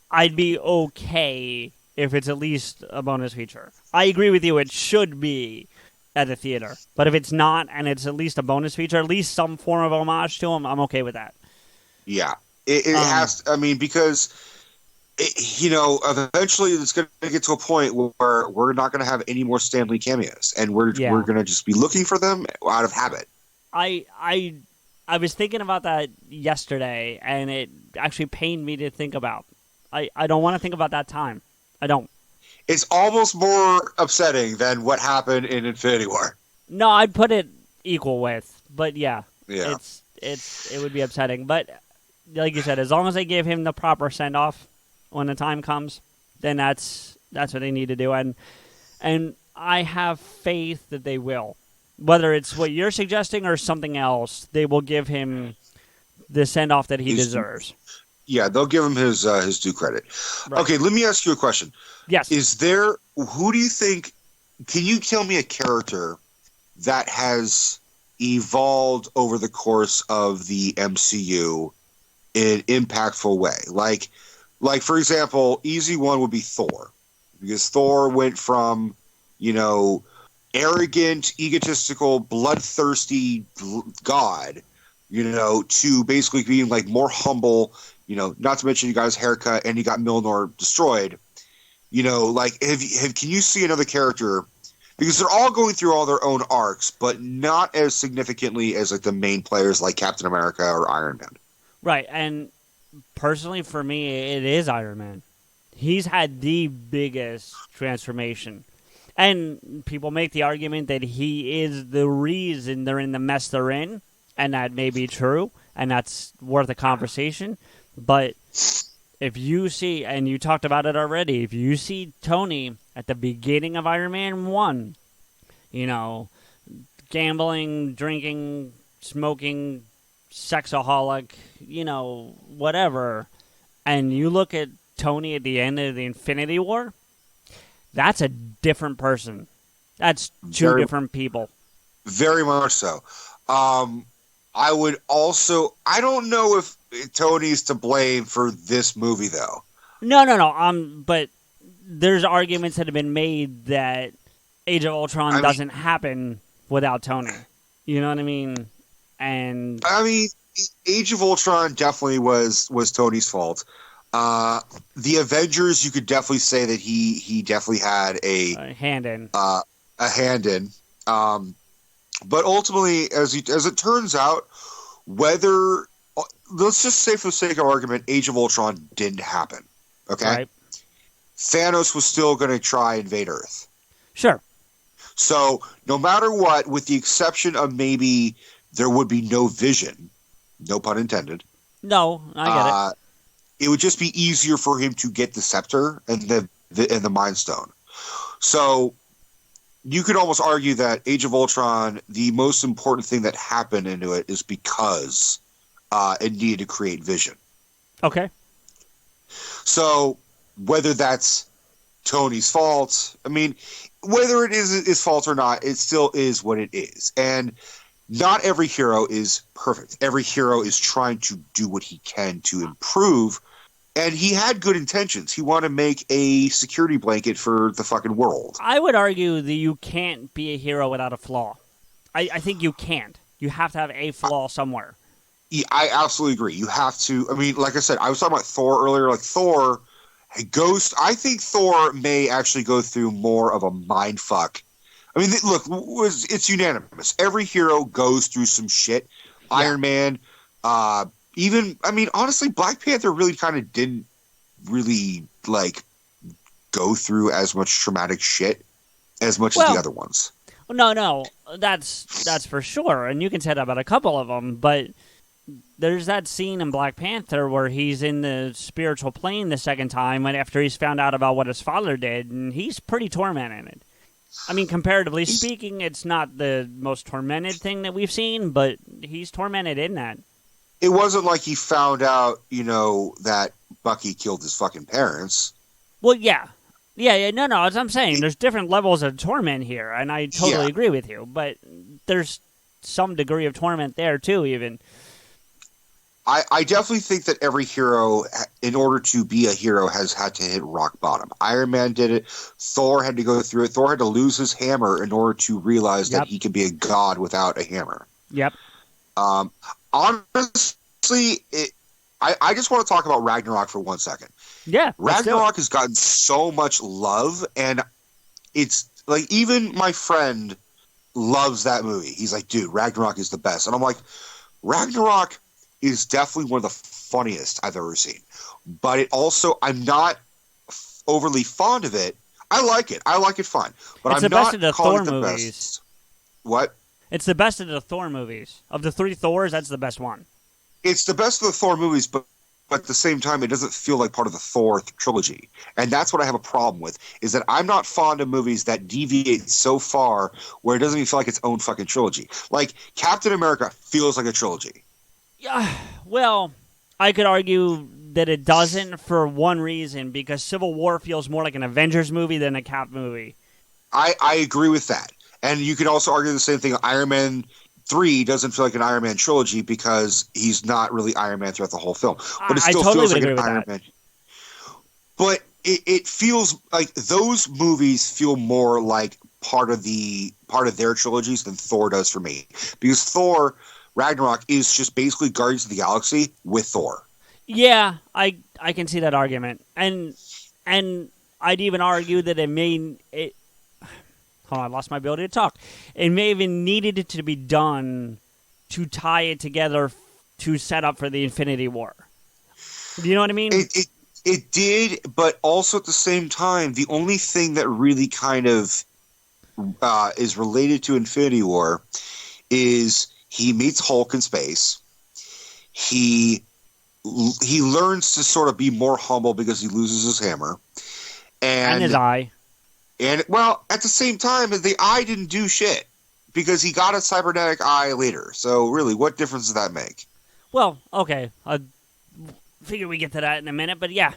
I'd be okay if it's at least a bonus feature. I agree with you, it should be at the theater. But if it's not, and it's at least a bonus feature, at least some form of homage to him, I'm okay with that. Yeah. It has, I mean, because, eventually it's going to get to a point where we're not going to have any more Stan Lee cameos, and we're going to just be looking for them out of habit. I was thinking about that yesterday, and it actually pained me to think about. I don't want to think about that time. I don't. It's almost more upsetting than what happened in Infinity War. No, I'd put it equal with, but yeah. It would be upsetting. But like you said, as long as they give him the proper send off when the time comes, then that's what they need to do, and I have faith that they will. Whether it's what you're suggesting or something else, they will give him the send off that he deserves. Yeah, they'll give him his due credit. Right. Okay, let me ask you a question. Yes. Who do you think, can you tell me a character that has evolved over the course of the MCU in an impactful way? Like for example, easy one would be Thor. Because Thor went from, arrogant, egotistical, bloodthirsty god, to basically being like more humble, not to mention he got his haircut and he got Mjolnir destroyed. Can you see another character? Because they're all going through all their own arcs, but not as significantly as like the main players like Captain America or Iron Man. Right, and personally for me, it is Iron Man. He's had the biggest transformation. And people make the argument that he is the reason they're in the mess they're in, and that may be true, and that's worth a conversation. But if you see, and you talked about it already, if you see Tony at the beginning of Iron Man 1, gambling, drinking, smoking, sexaholic, whatever, and you look at Tony at the end of the Infinity War, that's a different person. That's two different people. Very much so. I would also... I don't know if Tony's to blame for this movie, though. No. But there's arguments that have been made that Age of Ultron doesn't happen without Tony. You know what I mean? And... Age of Ultron definitely was Tony's fault. The Avengers, you could definitely say that he definitely had a hand in. But ultimately, as it turns out, whether let's just say for the sake of argument, Age of Ultron didn't happen. Okay, right. Thanos was still going to try invade Earth. Sure. So no matter what, with the exception of maybe there would be no Vision, no pun intended. No, I get it. It would just be easier for him to get the scepter and the Mind Stone. So you could almost argue that Age of Ultron, the most important thing that happened into it is because it needed to create Vision. Okay. So whether that's Tony's fault, whether it is his fault or not, it still is what it is. And not every hero is perfect. Every hero is trying to do what he can to improve. And he had good intentions. He wanted to make a security blanket for the fucking world. I would argue that you can't be a hero without a flaw. I think you can't. You have to have a flaw somewhere. Yeah, I absolutely agree. You have to. Like I said, I was talking about Thor earlier. Like Thor, Ghost. I think Thor may actually go through more of a mind fuck. Look, it's unanimous. Every hero goes through some shit. Yeah. Iron Man, honestly, Black Panther really kind of didn't really, go through as much traumatic shit as much as the other ones. No, that's for sure. And you can say that about a couple of them, but there's that scene in Black Panther where he's in the spiritual plane the second time after he's found out about what his father did, and he's pretty tormented. Comparatively speaking, it's not the most tormented thing that we've seen, but he's tormented in that. It wasn't like he found out, that Bucky killed his fucking parents. Well, yeah. No, as I'm saying, there's different levels of torment here, and I totally agree with you, but there's some degree of torment there, too, even. I definitely think that every hero, in order to be a hero, has had to hit rock bottom. Iron Man did it. Thor had to go through it. Thor had to lose his hammer in order to realize that he could be a god without a hammer. Yep. Honestly, I just want to talk about Ragnarok for 1 second. Yeah. Ragnarok has gotten so much love, and it's like even my friend loves that movie. He's like, dude, Ragnarok is the best. And I'm like, Ragnarok is definitely one of the funniest I've ever seen. But it also, I'm not overly fond of it. I like it. I like it fine. But it's I'm the best not of the calling Thor it the movies. best. What? It's the best of the Thor movies. Of the 3 Thors, that's the best one. It's the best of the Thor movies, but at the same time, it doesn't feel like part of the Thor trilogy. And that's what I have a problem with, is that I'm not fond of movies that deviate so far where it doesn't even feel like its own fucking trilogy. Like, Captain America feels like a trilogy. Yeah, well, I could argue that it doesn't for one reason, because Civil War feels more like an Avengers movie than a Cap movie. I agree with that. And you could also argue the same thing. Iron Man 3 doesn't feel like an Iron Man trilogy because he's not really Iron Man throughout the whole film. But it still feels like an Iron Man. But it feels like those movies feel more like part of their trilogies than Thor does for me. Because Thor Ragnarok is just basically Guardians of the Galaxy with Thor. Yeah, I can see that argument. And I'd even argue that hold on, I lost my ability to talk. It may have even needed it to be done to tie it together to set up for the Infinity War. Do you know what I mean? It did, but also at the same time, the only thing that really kind of is related to Infinity War is he meets Hulk in space. He learns to sort of be more humble because he loses his hammer. And his eye. And, well, at the same time, the eye didn't do shit because he got a cybernetic eye later. So, really, what difference does that make? Well, okay. I figure we get to that in a minute, but yeah.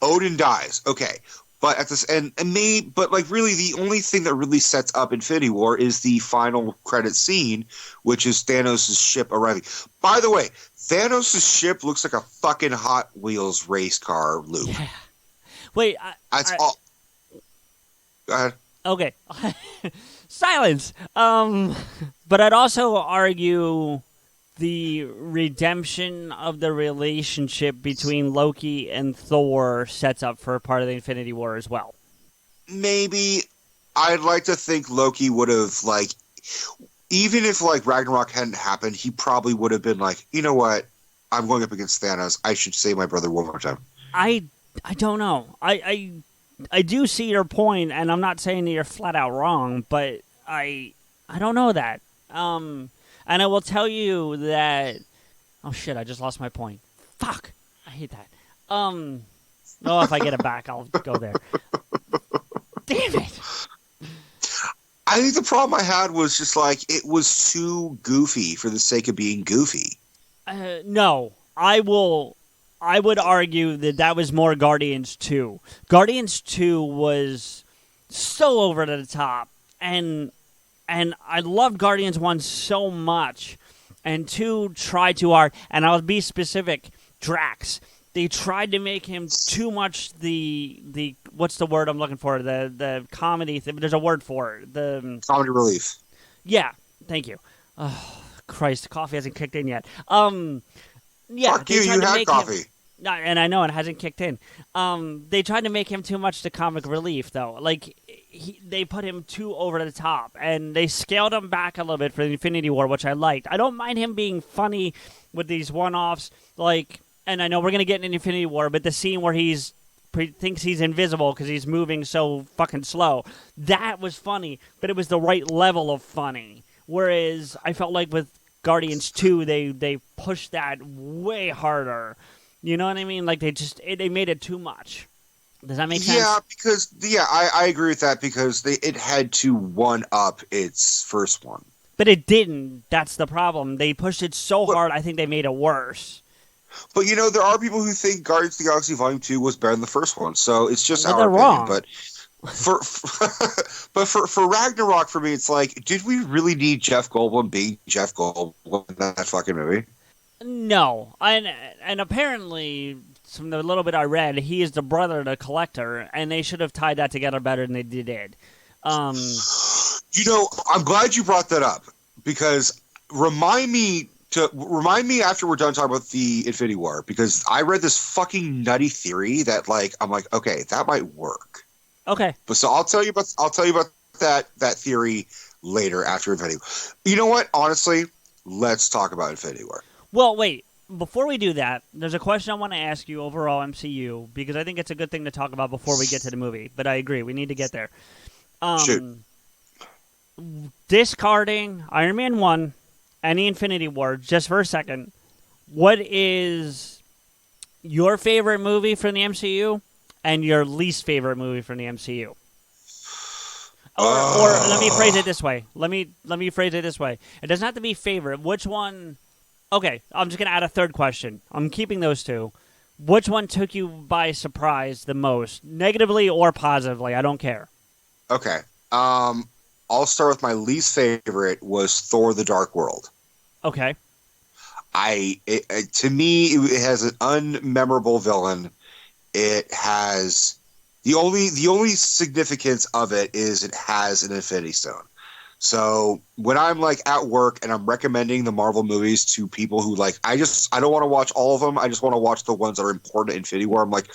Odin dies. Okay. But at this really the only thing that really sets up Infinity War is the final credit scene, which is Thanos' ship arriving. By the way, Thanos' ship looks like a fucking Hot Wheels race car loop. Yeah. Wait, all. Go ahead. Okay. Silence. But I'd also argue the redemption of the relationship between Loki and Thor sets up for part of the Infinity War as well. Maybe. I'd like to think Loki would have, even if, Ragnarok hadn't happened, he probably would have been like, you know what? I'm going up against Thanos. I should save my brother one more time. I don't know. I do see your point, and I'm not saying that you're flat out wrong, but I don't know that. And I will tell you that... Oh, shit, I just lost my point. Fuck! I hate that. If I get it back, I'll go there. Damn it! I think the problem I had was just, it was too goofy for the sake of being goofy. No. I would argue that was more Guardians 2. Guardians 2 was so over the top, and I loved Guardians 1 so much, and 2 tried too hard, and I'll be specific, Drax. They tried to make him too much the what's the word I'm looking for? The comedy thing. There's a word for it. The comedy relief. Yeah, thank you. Oh, Christ, the coffee hasn't kicked in yet. Yeah, fuck you, you had coffee. And I know it hasn't kicked in. They tried to make him too much the comic relief, though. They put him too over the top, and they scaled him back a little bit for the Infinity War, which I liked. I don't mind him being funny with these one-offs, and I know we're going to get in Infinity War, but the scene where thinks he's invisible because he's moving so fucking slow, that was funny, but it was the right level of funny. Whereas I felt like with Guardians 2, they pushed that way harder. You know what I mean? They made it too much. Does that make sense? Yeah, I agree with that because it had to one-up its first one. But it didn't. That's the problem. They pushed it so hard, I think they made it worse. But, there are people who think Guardians of the Galaxy Volume 2 was better than the first one, so it's just our opinion. Wrong. But for Ragnarok, for me, it's did we really need Jeff Goldblum being Jeff Goldblum in that fucking movie? No. And apparently, from the little bit I read, he is the brother of the Collector, and they should have tied that together better than they did. I'm glad you brought that up, because remind me after we're done talking about the Infinity War, because I read this fucking nutty theory that I'm like, okay, that might work. Okay. But so I'll tell you about that theory later after Infinity War. You know what? Honestly, let's talk about Infinity War. Well, wait. Before we do that, there's a question I want to ask you overall MCU, because I think it's a good thing to talk about before we get to the movie. But I agree, we need to get there. Shoot. Discarding Iron Man 1 and the Infinity War, just for a second, what is your favorite movie from the MCU and your least favorite movie from the MCU? Or let me phrase it this way. Let me phrase it this way. It doesn't have to be favorite. Which one... Okay, I'm just going to add a third question. I'm keeping those two. Which one took you by surprise the most? Negatively or positively? I don't care. Okay. I'll start with my least favorite was Thor: The Dark World. Okay. To me, it has an unmemorable villain. It has... The only significance of it is it has an Infinity Stone. So when I'm at work and I'm recommending the Marvel movies to people who I don't want to watch all of them. I just want to watch the ones that are important to Infinity War. I'm like,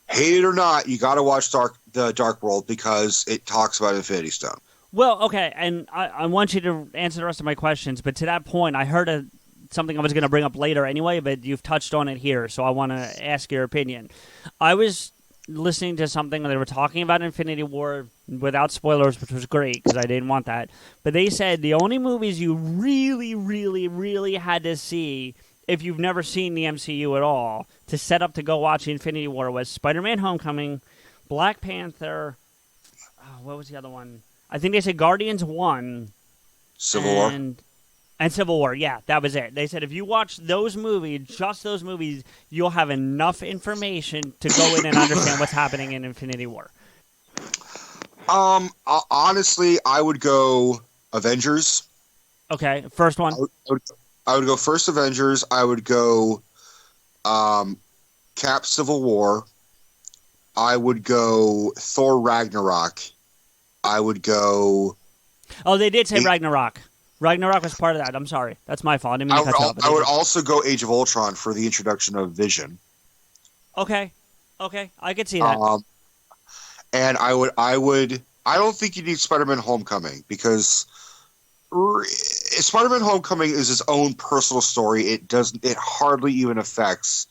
hate it or not, you got to watch the Dark World because it talks about Infinity Stone. Well, okay, and I want you to answer the rest of my questions, but to that point, I heard something I was going to bring up later anyway, but you've touched on it here, so I want to ask your opinion. I was listening to something where they were talking about Infinity War without spoilers, which was great because I didn't want that. But they said the only movies you really, really, really had to see if you've never seen the MCU at all to set up to go watch Infinity War was Spider-Man Homecoming, Black Panther, what was the other one? I think they said Guardians 1. Civil War. And Civil War, yeah, that was it. They said if you watch those movies, just those movies, you'll have enough information to go in and understand what's happening in Infinity War. Honestly, I would go Avengers. Okay, first one. I would go first Avengers. I would go Cap Civil War. I would go Thor Ragnarok. I would go... Oh, they did say Ragnarok. Ragnarok was part of that. I'm sorry. That's my fault. I didn't mean to cut you off. I would also go Age of Ultron for the introduction of Vision. Okay. I could see that. And I don't think you need Spider-Man Homecoming because Spider-Man Homecoming is his own personal story. It hardly even affects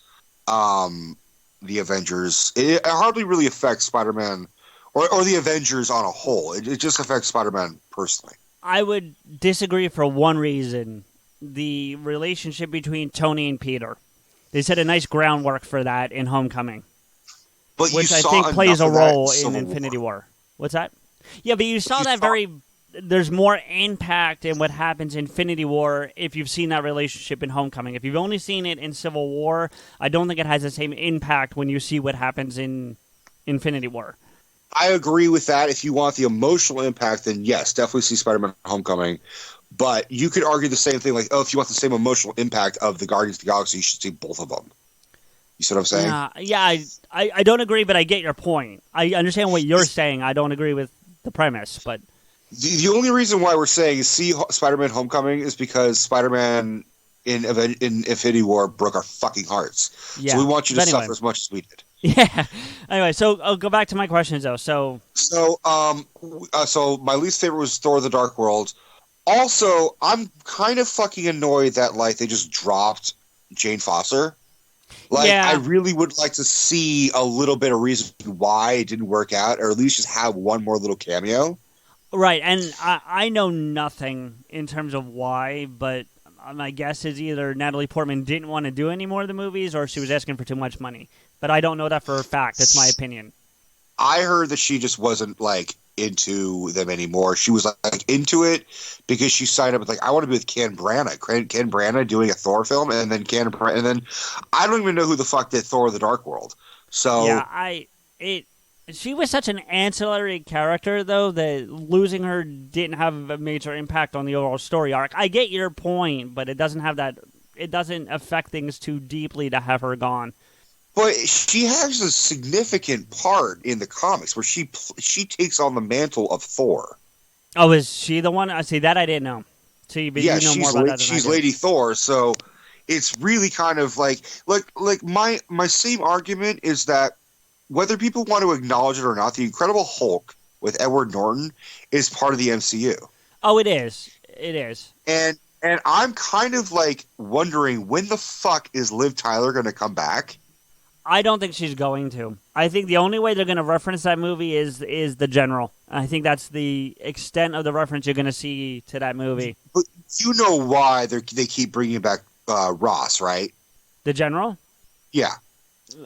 the Avengers. It hardly really affects Spider-Man or the Avengers on a whole. It just affects Spider-Man personally. I would disagree for one reason. The relationship between Tony and Peter. They set a nice groundwork for that in Homecoming. But which I think plays a role in Infinity War. What's that? Yeah, but you saw that there's more impact in what happens in Infinity War if you've seen that relationship in Homecoming. If you've only seen it in Civil War, I don't think it has the same impact when you see what happens in Infinity War. I agree with that. If you want the emotional impact, then yes, definitely see Spider-Man Homecoming. But you could argue the same thing, like, if you want the same emotional impact of the Guardians of the Galaxy, you should see both of them. You see what I'm saying? Yeah, I don't agree, but I get your point. I understand what you're saying. I don't agree with the premise, but... The only reason why we're saying see Spider-Man Homecoming is because Spider-Man in Infinity War broke our fucking hearts. Yeah. So we want you to suffer as much as we did. Yeah. Anyway, so I'll go back to my questions, though. So my least favorite was Thor: The Dark World. Also, I'm kind of fucking annoyed that they just dropped Jane Foster. I really would like to see a little bit of reason why it didn't work out, or at least just have one more little cameo. Right, and I know nothing in terms of why, but my guess is either Natalie Portman didn't want to do any more of the movies, or she was asking for too much money. But I don't know that for a fact. That's my opinion. I heard that she just wasn't into them anymore. She was into it because she signed up with I want to be with Ken Branagh. Ken Branagh doing a Thor film, and then I don't even know who the fuck did Thor: The Dark World. So yeah, she was such an ancillary character though that losing her didn't have a major impact on the overall story arc. I get your point, but it doesn't have that. It doesn't affect things too deeply to have her gone. But she has a significant part in the comics where she takes on the mantle of Thor. Oh, is she the one? I see that I didn't know. See, but you know more about that than she's Lady Thor, so it's really kind of like my same argument is that whether people want to acknowledge it or not, the Incredible Hulk with Edward Norton is part of the MCU. Oh, it is. It is. And I'm kind of wondering when the fuck is Liv Tyler going to come back? I don't think she's going to. I think the only way they're going to reference that movie is the General. I think that's the extent of the reference you're going to see to that movie. But you know why they keep bringing back Ross, right? The General? Yeah.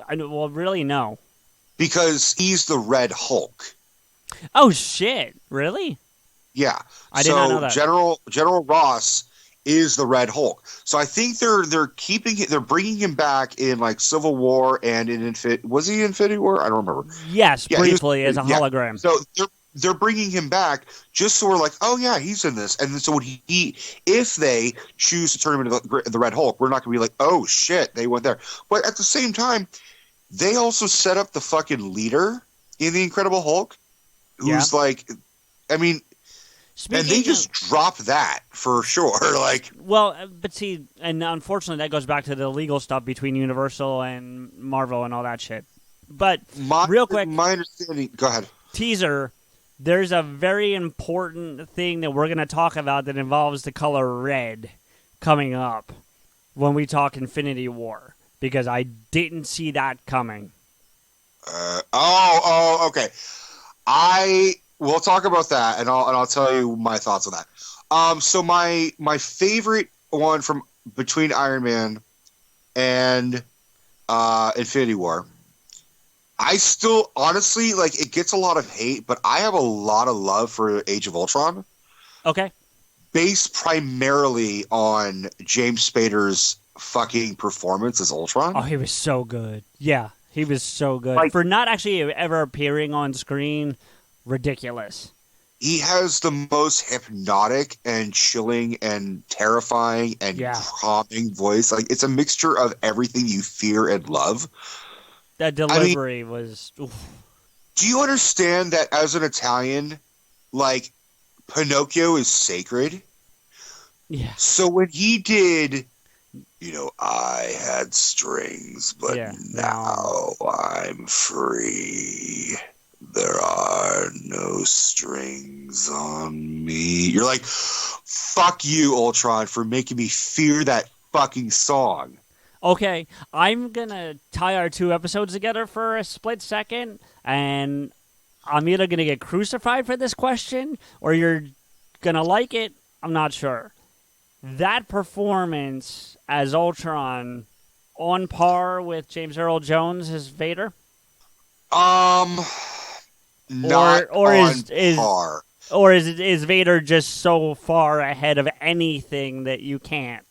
Really, no. Because he's the Red Hulk. Oh, shit. Really? Yeah. I did not know that. General Ross is the Red Hulk. So I think they're bringing him back in Civil War and in was he in Infinity War? I don't remember. Yes, briefly as a hologram. So they're bringing him back just so we're oh yeah, he's in this. And so when if they choose to turn him into the Red Hulk, we're not going to be oh shit, they went there. But at the same time, they also set up the fucking leader in the Incredible Hulk, who's and they just drop that for sure. Well, but see, and unfortunately, that goes back to the legal stuff between Universal and Marvel and all that shit. But real quick, my understanding. Go ahead. Teaser. There's a very important thing that we're going to talk about that involves the color red coming up when we talk Infinity War, because I didn't see that coming. Okay. We'll talk about that, and I'll tell you my thoughts on that. So my favorite one from between Iron Man and Infinity War, I still honestly like it gets a lot of hate, but I have a lot of love for Age of Ultron. Okay. Based primarily on James Spader's fucking performance as Ultron. Oh, he was so good. Yeah, he was so good. Like, for not actually ever appearing on screen, ridiculous. He has the most hypnotic and chilling and terrifying and calming voice. Like, it's a mixture of everything you fear and love. That delivery was... Oof. Do you understand that as an Italian, like, Pinocchio is sacred? Yeah. So when he did, I had strings, but now I'm free. There are no strings on me. You're like, fuck you, Ultron, for making me fear that fucking song. Okay, I'm going to tie our two episodes together for a split second, and I'm either going to get crucified for this question, or you're going to like it. I'm not sure. That performance as Ultron, on par with James Earl Jones as Vader? Not on par. Or is Vader just so far ahead of anything that you can't?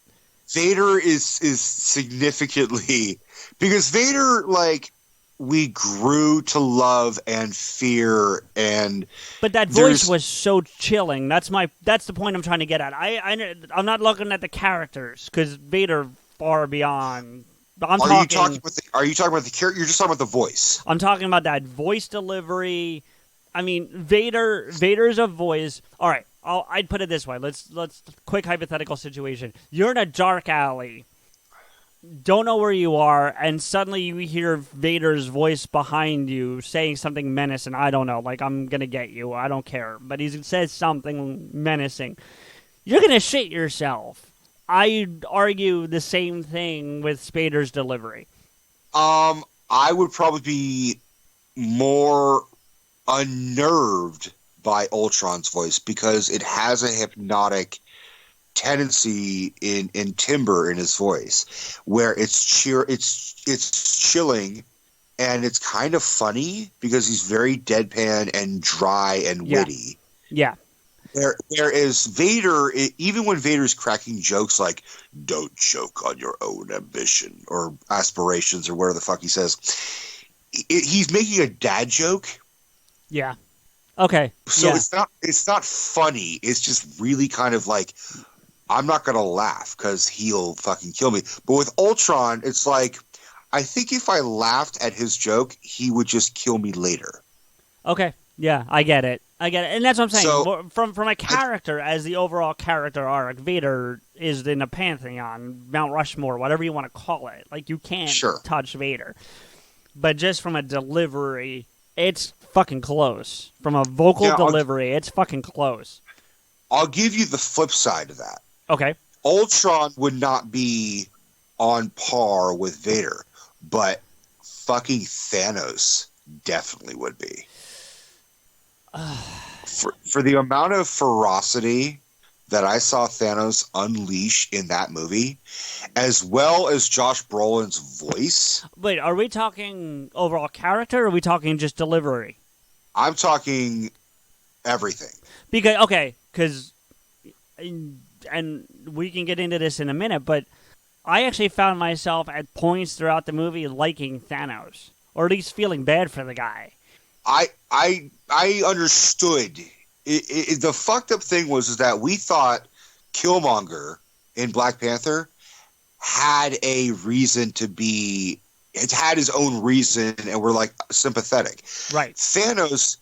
Vader is significantly, because Vader, like, we grew to love and fear, and but that voice was so chilling. That's the point I'm trying to get at. I'm not looking at the characters, because Vader far beyond. Are you talking about the character? You're just talking about the voice. I'm talking about that voice delivery. I mean, Vader's a voice. All right, I'd put it this way. Let's quick hypothetical situation. You're in a dark alley, don't know where you are, and suddenly you hear Vader's voice behind you saying something menacing. I don't know, like, I'm gonna get you. I don't care, but he says something menacing. You're gonna shit yourself. I'd argue the same thing with Spader's delivery. I would probably be more unnerved by Ultron's voice because it has a hypnotic tendency in timbre in his voice where it's chilling and it's kind of funny because he's very deadpan and dry and witty. Yeah. Whereas Vader, even when Vader's cracking jokes like "Don't choke on your own ambition" or aspirations or whatever the fuck he says, he's making a dad joke. Yeah. Okay. So it's not funny. It's just really kind of like, I'm not gonna laugh because he'll fucking kill me. But with Ultron, it's like, I think if I laughed at his joke, he would just kill me later. Okay. Yeah, I get it, and that's what I'm saying. So, from a character, as the overall character arc, Vader is in a pantheon, Mount Rushmore, whatever you want to call it. Like, you can't touch Vader. But just from a delivery, it's fucking close. From a vocal delivery, it's fucking close. I'll give you the flip side of that. Okay. Ultron would not be on par with Vader, but fucking Thanos definitely would be. For the amount of ferocity that I saw Thanos unleash in that movie, as well as Josh Brolin's voice. Wait, are we talking overall character, or are we talking just delivery? I'm talking everything. Because, and we can get into this in a minute, but I actually found myself at points throughout the movie liking Thanos, or at least feeling bad for the guy. I understood. The fucked up thing was that we thought Killmonger in Black Panther had a reason to be. It had his own reason, and we're like sympathetic. Right. Thanos,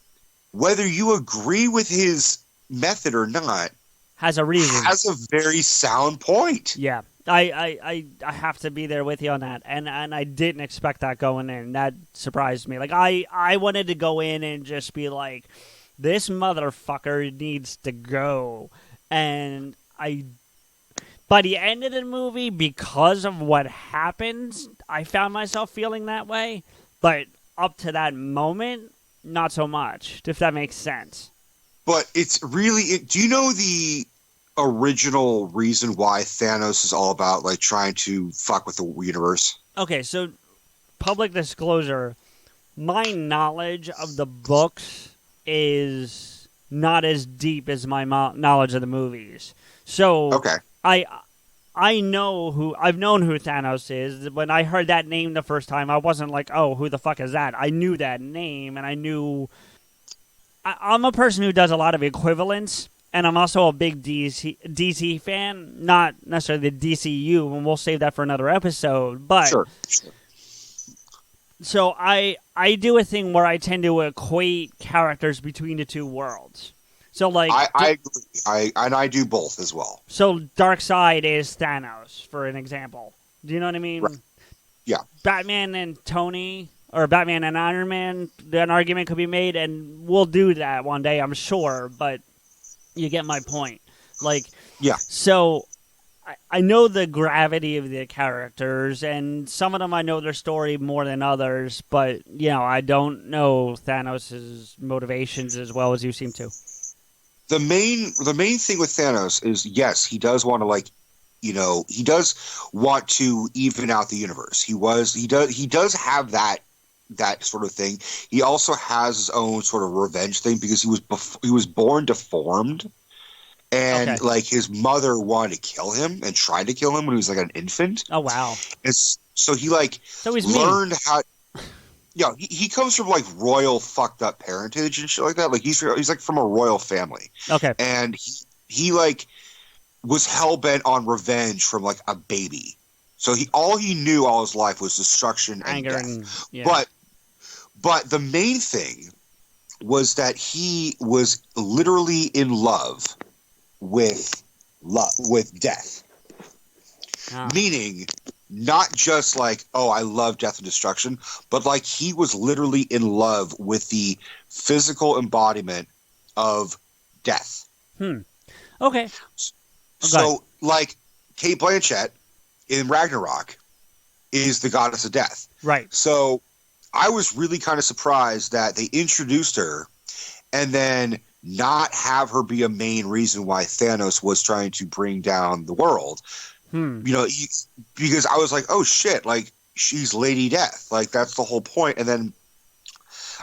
whether you agree with his method or not, has a reason. Has a very sound point. Yeah. I have to be there with you on that, and I didn't expect that going in. That surprised me. Like, I wanted to go in and just be like, this motherfucker needs to go, and by the end of the movie, because of what happens, I found myself feeling that way. But up to that moment, not so much, if that makes sense. But it's really... Do you know the original reason why Thanos is all about, like, trying to fuck with the universe? Okay, so public disclosure, my knowledge of the books is not as deep as my knowledge of the movies. So okay. I've known who Thanos is. When I heard that name the first time, I wasn't like, oh, who the fuck is that? I knew that name, and I knew... I'm a person who does a lot of equivalence, and I'm also a big DC fan, not necessarily the DCU, and we'll save that for another episode. But sure. So I do a thing where I tend to equate characters between the two worlds. So like I do both as well. So Darkseid is Thanos, for an example. Do you know what I mean? Right. Yeah. Batman and Tony, or Batman and Iron Man, an argument could be made, and we'll do that one day, I'm sure, but you get my point. Like, yeah. So I know the gravity of the characters, and some of them I know their story more than others, but, I don't know Thanos' motivations as well as you seem to. The main thing with Thanos is, yes, he does want to, he does want to even out the universe. He does have that sort of thing. He also has his own sort of revenge thing because he was born deformed, and his mother wanted to kill him and tried to kill him when he was like an infant. Oh wow! And so he learned how. Yeah, he comes from like royal fucked up parentage and shit like that. Like he's like from a royal family. Okay, and he was hell bent on revenge from like a baby. So all he knew all his life was destruction and anger death. But the main thing was that he was literally in love with death. Meaning not just like, oh, I love death and destruction, but like he was literally in love with the physical embodiment of death. Okay. So like Cate Blanchett in Ragnarok is the goddess of death. Right. So I was really kind of surprised that they introduced her and then not have her be a main reason why Thanos was trying to bring down the world. Because I was like, oh shit, like she's Lady Death. Like that's the whole point. And then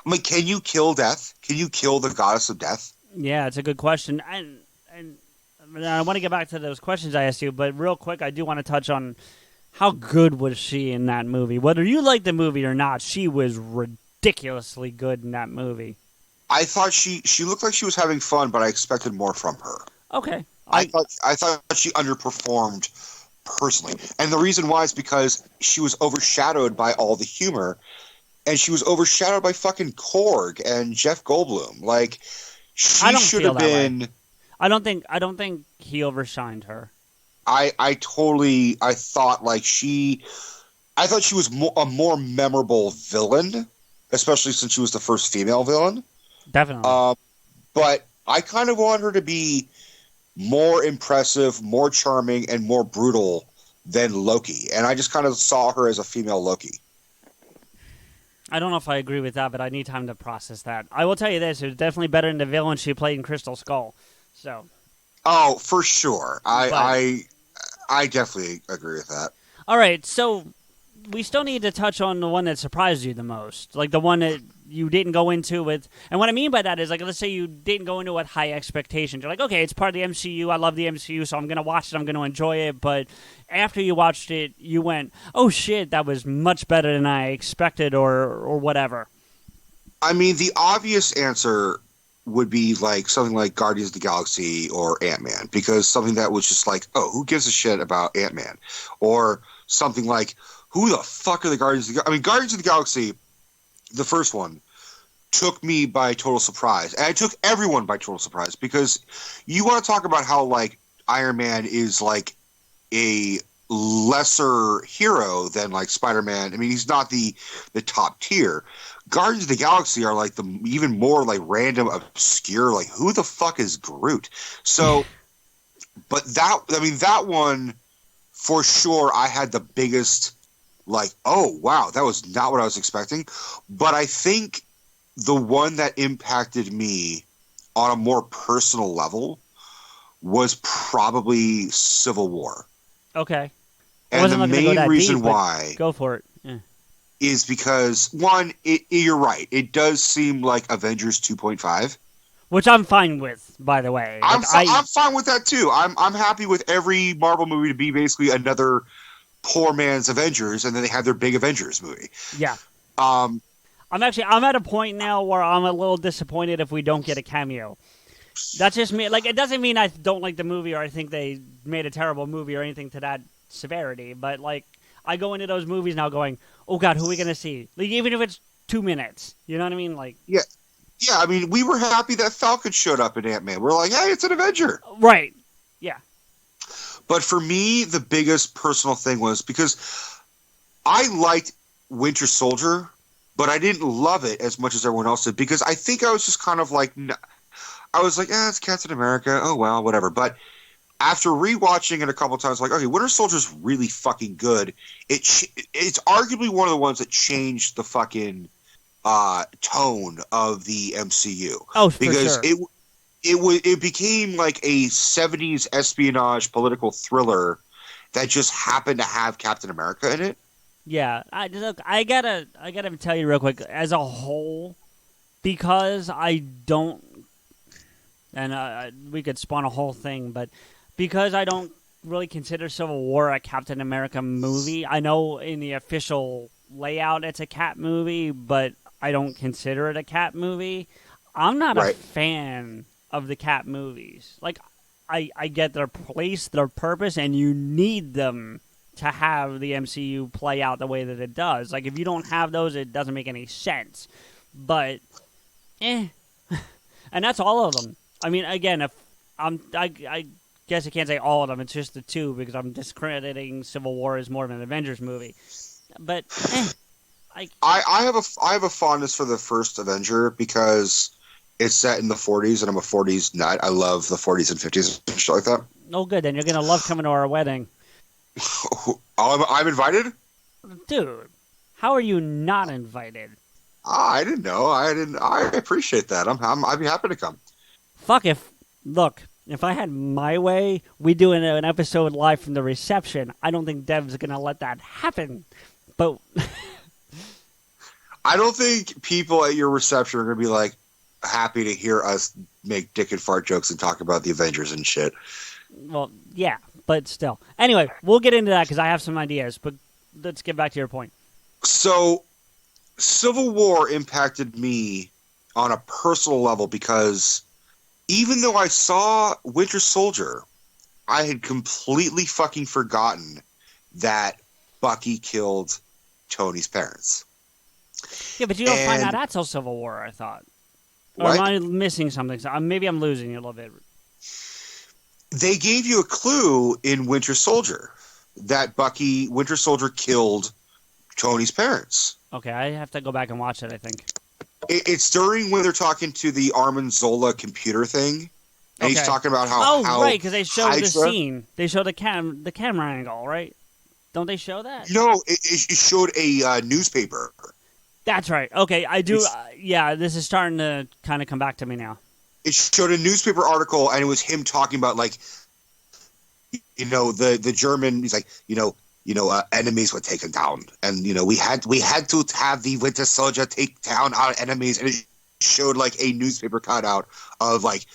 I'm like, can you kill death? Can you kill the goddess of death? Yeah, it's a good question. And I want to get back to those questions I asked you, but real quick, I do want to touch on how good was she in that movie? Whether you like the movie or not, she was ridiculously good in that movie. I thought she looked like she was having fun, but I expected more from her. Okay. I thought she underperformed personally. And the reason why is because she was overshadowed by all the humor, and she was overshadowed by fucking Korg and Jeff Goldblum. Like she should have been. I don't think he overshined her. I thought she was a more memorable villain, especially since she was the first female villain. Definitely. But I kind of want her to be more impressive, more charming, and more brutal than Loki. And I just kind of saw her as a female Loki. I don't know if I agree with that, but I need time to process that. I will tell you this. It was definitely better than the villain she played in Crystal Skull. So. Oh, for sure. I definitely agree with that. All right, so we still need to touch on the one that surprised you the most, like the one that you didn't go into with. And what I mean by that is, like, let's say you didn't go into it with high expectations. You're like, okay, it's part of the MCU. I love the MCU, so I'm going to watch it. I'm going to enjoy it. But after you watched it, you went, oh, shit, that was much better than I expected or whatever. I mean, the obvious answer would be like something like Guardians of the Galaxy or Ant-Man, because something that was just like, oh, who gives a shit about Ant-Man? Or something like, who the fuck are the Guardians of the Galaxy? I mean, Guardians of the Galaxy, the first one, took me by total surprise. And I took everyone by total surprise, because you want to talk about how, like, Iron Man is, like, a lesser hero than, like, Spider-Man. I mean, he's not the top tier. Guardians of the Galaxy are, like, the even more, like, random, obscure, like, who the fuck is Groot? So, but that one, for sure, I had the biggest like, oh, wow, that was not what I was expecting. But I think the one that impacted me on a more personal level was probably Civil War. Okay. And the main reason why... Go for it. Yeah. Is because, one, you're right. It does seem like Avengers 2.5. Which I'm fine with, by the way. I'm fine with that, too. I'm happy with every Marvel movie to be basically another poor man's Avengers, and then they have their big Avengers movie. Yeah. I'm at a point now where I'm a little disappointed if we don't get a cameo. That's just me. Like, it doesn't mean I don't like the movie or I think they made a terrible movie or anything to that severity, but, like, I go into those movies now going, oh, God, who are we going to see? Like, even if it's 2 minutes. You know what I mean? Like, yeah. Yeah, I mean, we were happy that Falcon showed up in Ant-Man. We're like, hey, it's an Avenger. Right. Yeah. But for me, the biggest personal thing was because I liked Winter Soldier, but I didn't love it as much as everyone else did because I think I was just kind of like, I was like, it's Captain America. Oh, well, whatever. But after rewatching it a couple times, like, okay, Winter Soldier's really fucking good. It's arguably one of the ones that changed the fucking tone of the MCU. Oh, because for sure. It became like a 70s espionage political thriller that just happened to have Captain America in it. Yeah, I gotta tell you real quick. As a whole, because I don't, and we could spawn a whole thing, but because I don't really consider Civil War a Captain America movie. I know in the official layout it's a Cap movie, but I don't consider it a Cap movie. I'm not a fan of the Cap movies. Like, I get their place, their purpose, and you need them to have the MCU play out the way that it does. Like, if you don't have those, it doesn't make any sense. But, and that's all of them. I mean, again, if I guess I can't say all of them. It's just the two because I'm discrediting Civil War as more of an Avengers movie. But I have a fondness for the first Avenger because it's set in the 40s and I'm a 40s nut. I love the 40s and 50s and shit like that. Oh, good. Then you're gonna love coming to our wedding. I'm invited? Dude, how are you not invited? I didn't know. I appreciate that. I'd be happy to come. Fuck if I had my way, we'd do an episode live from the reception. I don't think Dev's going to let that happen. But I don't think people at your reception are going to be like happy to hear us make dick and fart jokes and talk about the Avengers and shit. Well, yeah, but still. Anyway, we'll get into that because I have some ideas, but let's get back to your point. So, Civil War impacted me on a personal level because even though I saw Winter Soldier, I had completely fucking forgotten that Bucky killed Tony's parents. Yeah, but you don't find that out till Civil War, I thought. Or am I missing something? Maybe I'm losing you a little bit. They gave you a clue in Winter Soldier that Winter Soldier killed Tony's parents. Okay, I have to go back and watch it, I think. It's during when they're talking to the Armin Zola computer thing, and he's talking about how right, because they showed the scene. They showed the camera angle, right? Don't they show that? No, it showed a newspaper. That's right. Okay, I do. Yeah, this is starting to kind of come back to me now. It showed a newspaper article, and it was him talking about, like, the German. He's like, enemies were taken down, and we had to have the Winter Soldier take down our enemies, and it showed like a newspaper cutout of like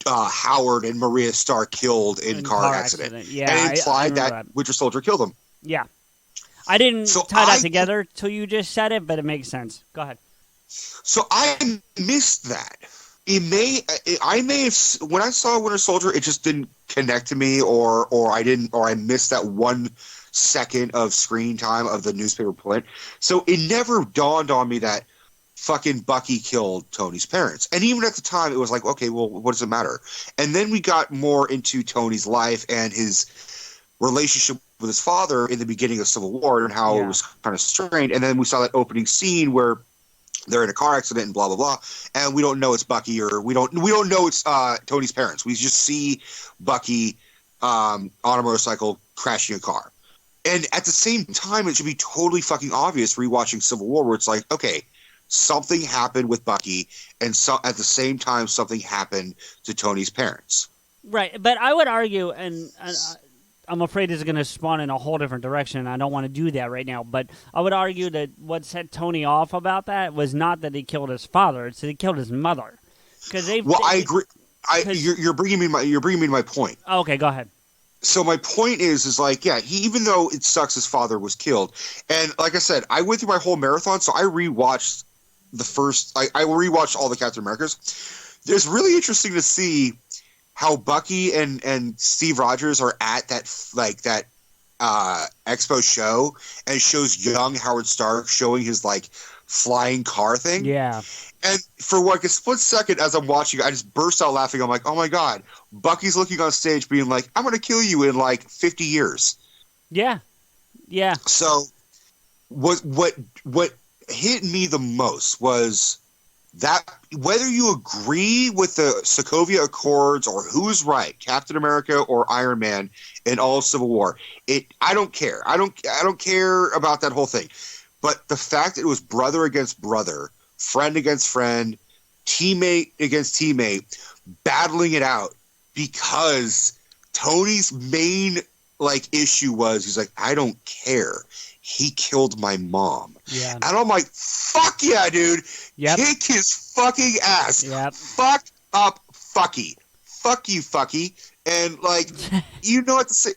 Howard and Maria Starr killed in car accident. Yeah, and it implied that Winter Soldier killed them. Yeah, I didn't tie that together till you just said it, but it makes sense. Go ahead. So I missed that. I may have when I saw Winter Soldier, it just didn't connect to me, or I missed that 1 second of screen time of the newspaper print. So it never dawned on me that fucking Bucky killed Tony's parents. And even at the time, it was like, okay, well, what does it matter? And then we got more into Tony's life and his relationship with his father in the beginning of Civil War and how it was kind of strained. And then we saw that opening scene where they're in a car accident and blah blah blah, and we don't know it's Bucky or we don't know it's Tony's parents. We just see Bucky on a motorcycle crashing a car. And at the same time, it should be totally fucking obvious rewatching Civil War, where it's like, okay, something happened with Bucky, and so at the same time, something happened to Tony's parents. Right, but I would argue, and I'm afraid it's going to spawn in a whole different direction, and I don't want to do that right now, but I would argue that what set Tony off about that was not that he killed his father, it's that he killed his mother. I agree. You're bringing me to my point. Okay, go ahead. So my point is like, yeah, even though it sucks his father was killed, and like I said, I went through my whole marathon, so I rewatched I rewatched all the Captain Americas. It's really interesting to see how Bucky and Steve Rogers are at that expo show, and shows young Howard Stark showing his like flying car thing. Yeah. And for like a split second as I'm watching, I just burst out laughing. I'm like, oh my God, Bucky's looking on stage being like, I'm going to kill you in like 50 years. Yeah. Yeah. So what hit me the most was that whether you agree with the Sokovia Accords or who's right, Captain America or Iron Man in all of Civil War, I don't care. I don't care about that whole thing. But the fact that it was brother against brother, friend against friend, teammate against teammate, battling it out, because Tony's main like issue was he's like, I don't care. He killed my mom. Yeah. And I'm like, fuck yeah, dude. Yep. Kick his fucking ass. Yep. Fuck up Fucky. Fuck you, Fucky. And like, you know what to say.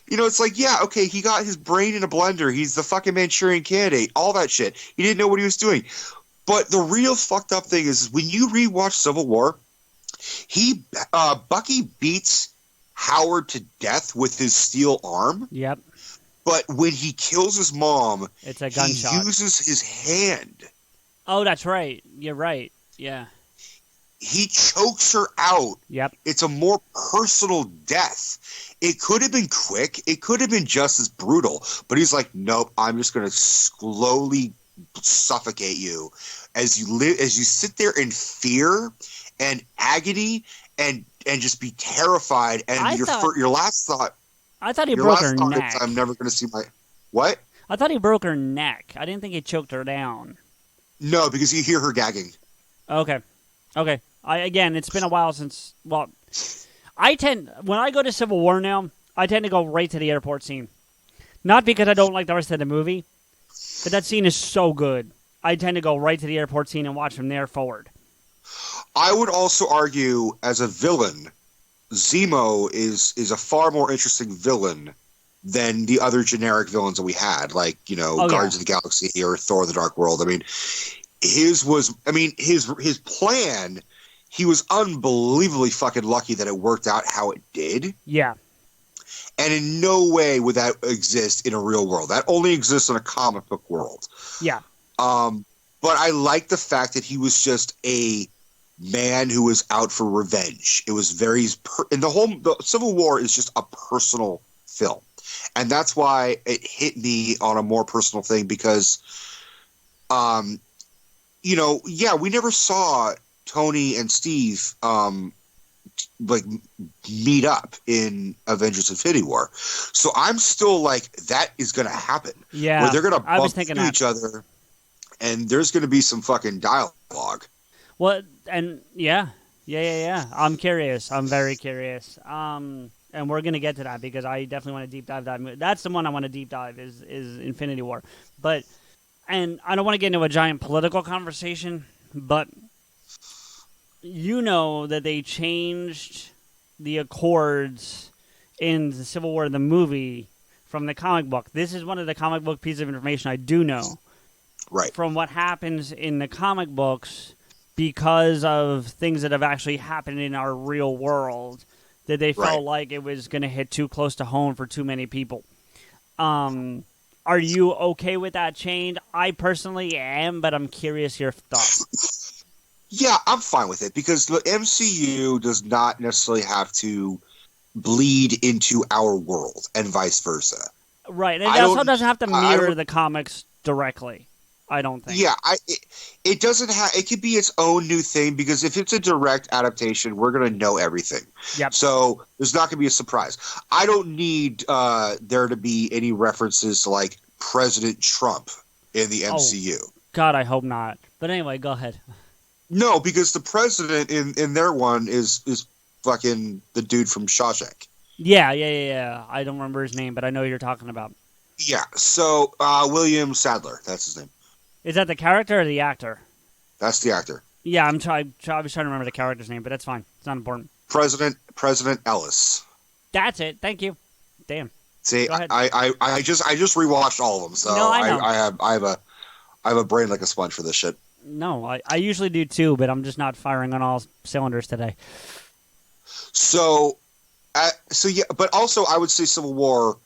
You know, it's like, yeah, okay, he got his brain in a blender. He's the fucking Manchurian Candidate. All that shit. He didn't know what he was doing. But the real fucked up thing is when you rewatch Civil War, Bucky beats Howard to death with his steel arm. Yep. But when he kills his mom, it's a gunshot. He uses his hand. Oh, that's right. You're right. Yeah. He chokes her out. Yep. It's a more personal death. It could have been quick. It could have been just as brutal. But he's like, nope, I'm just going to slowly suffocate you as you sit there in fear and agony and just be terrified. And your last thought. I thought he broke her neck. I'm never going to see my... What? I thought he broke her neck. I didn't think he choked her down. No, because you hear her gagging. Okay. Again, it's been a while since... Well, when I go to Civil War now, I tend to go right to the airport scene. Not because I don't like the rest of the movie, but that scene is so good. I tend to go right to the airport scene and watch from there forward. I would also argue, as a villain, Zemo is a far more interesting villain than the other generic villains that we had, like, Guardians of the Galaxy or Thor: The Dark World. I mean, his plan, he was unbelievably fucking lucky that it worked out how it did. Yeah. And in no way would that exist in a real world. That only exists in a comic book world. Yeah. But I like the fact that he was just a man who was out for revenge. It was the Civil War is just a personal film. And that's why it hit me on a more personal thing because, we never saw Tony and Steve, meet up in Avengers Infinity War. So I'm still like, that is going to happen. Yeah. Where they're going to bump into each other and there's going to be some fucking dialogue. Well, and yeah. I'm curious. I'm very curious. And we're gonna get to that because I definitely want to deep dive that. That's the one I want to deep dive is Infinity War. And I don't want to get into a giant political conversation, but you know that they changed the Accords in the Civil War, the movie, from the comic book. This is one of the comic book pieces of information I do know. Right. From what happens in the comic books. Because of things that have actually happened in our real world, that they felt like it was going to hit too close to home for too many people. Are you okay with that change? I personally am, but I'm curious your thoughts. Yeah, I'm fine with it because the MCU does not necessarily have to bleed into our world and vice versa. Right, and it also doesn't have to mirror the comics directly. I don't think. Yeah, it doesn't have. It could be its own new thing because if it's a direct adaptation, we're gonna know everything. Yep. So there's not gonna be a surprise. I don't need there to be any references to like President Trump in the MCU. Oh, God, I hope not. But anyway, go ahead. No, because the president in their one is fucking the dude from Shawshank. Yeah. I don't remember his name, but I know who you're talking about. Yeah. So William Sadler, that's his name. Is that the character or the actor? That's the actor. Yeah, I was trying to remember the character's name, but that's fine. It's not important. President Ellis. That's it. Thank you. Damn. See, I just rewatched all of them, so no, I know. I have a brain like a sponge for this shit. No, I usually do too, but I'm just not firing on all cylinders today. So yeah, but also I would say Civil War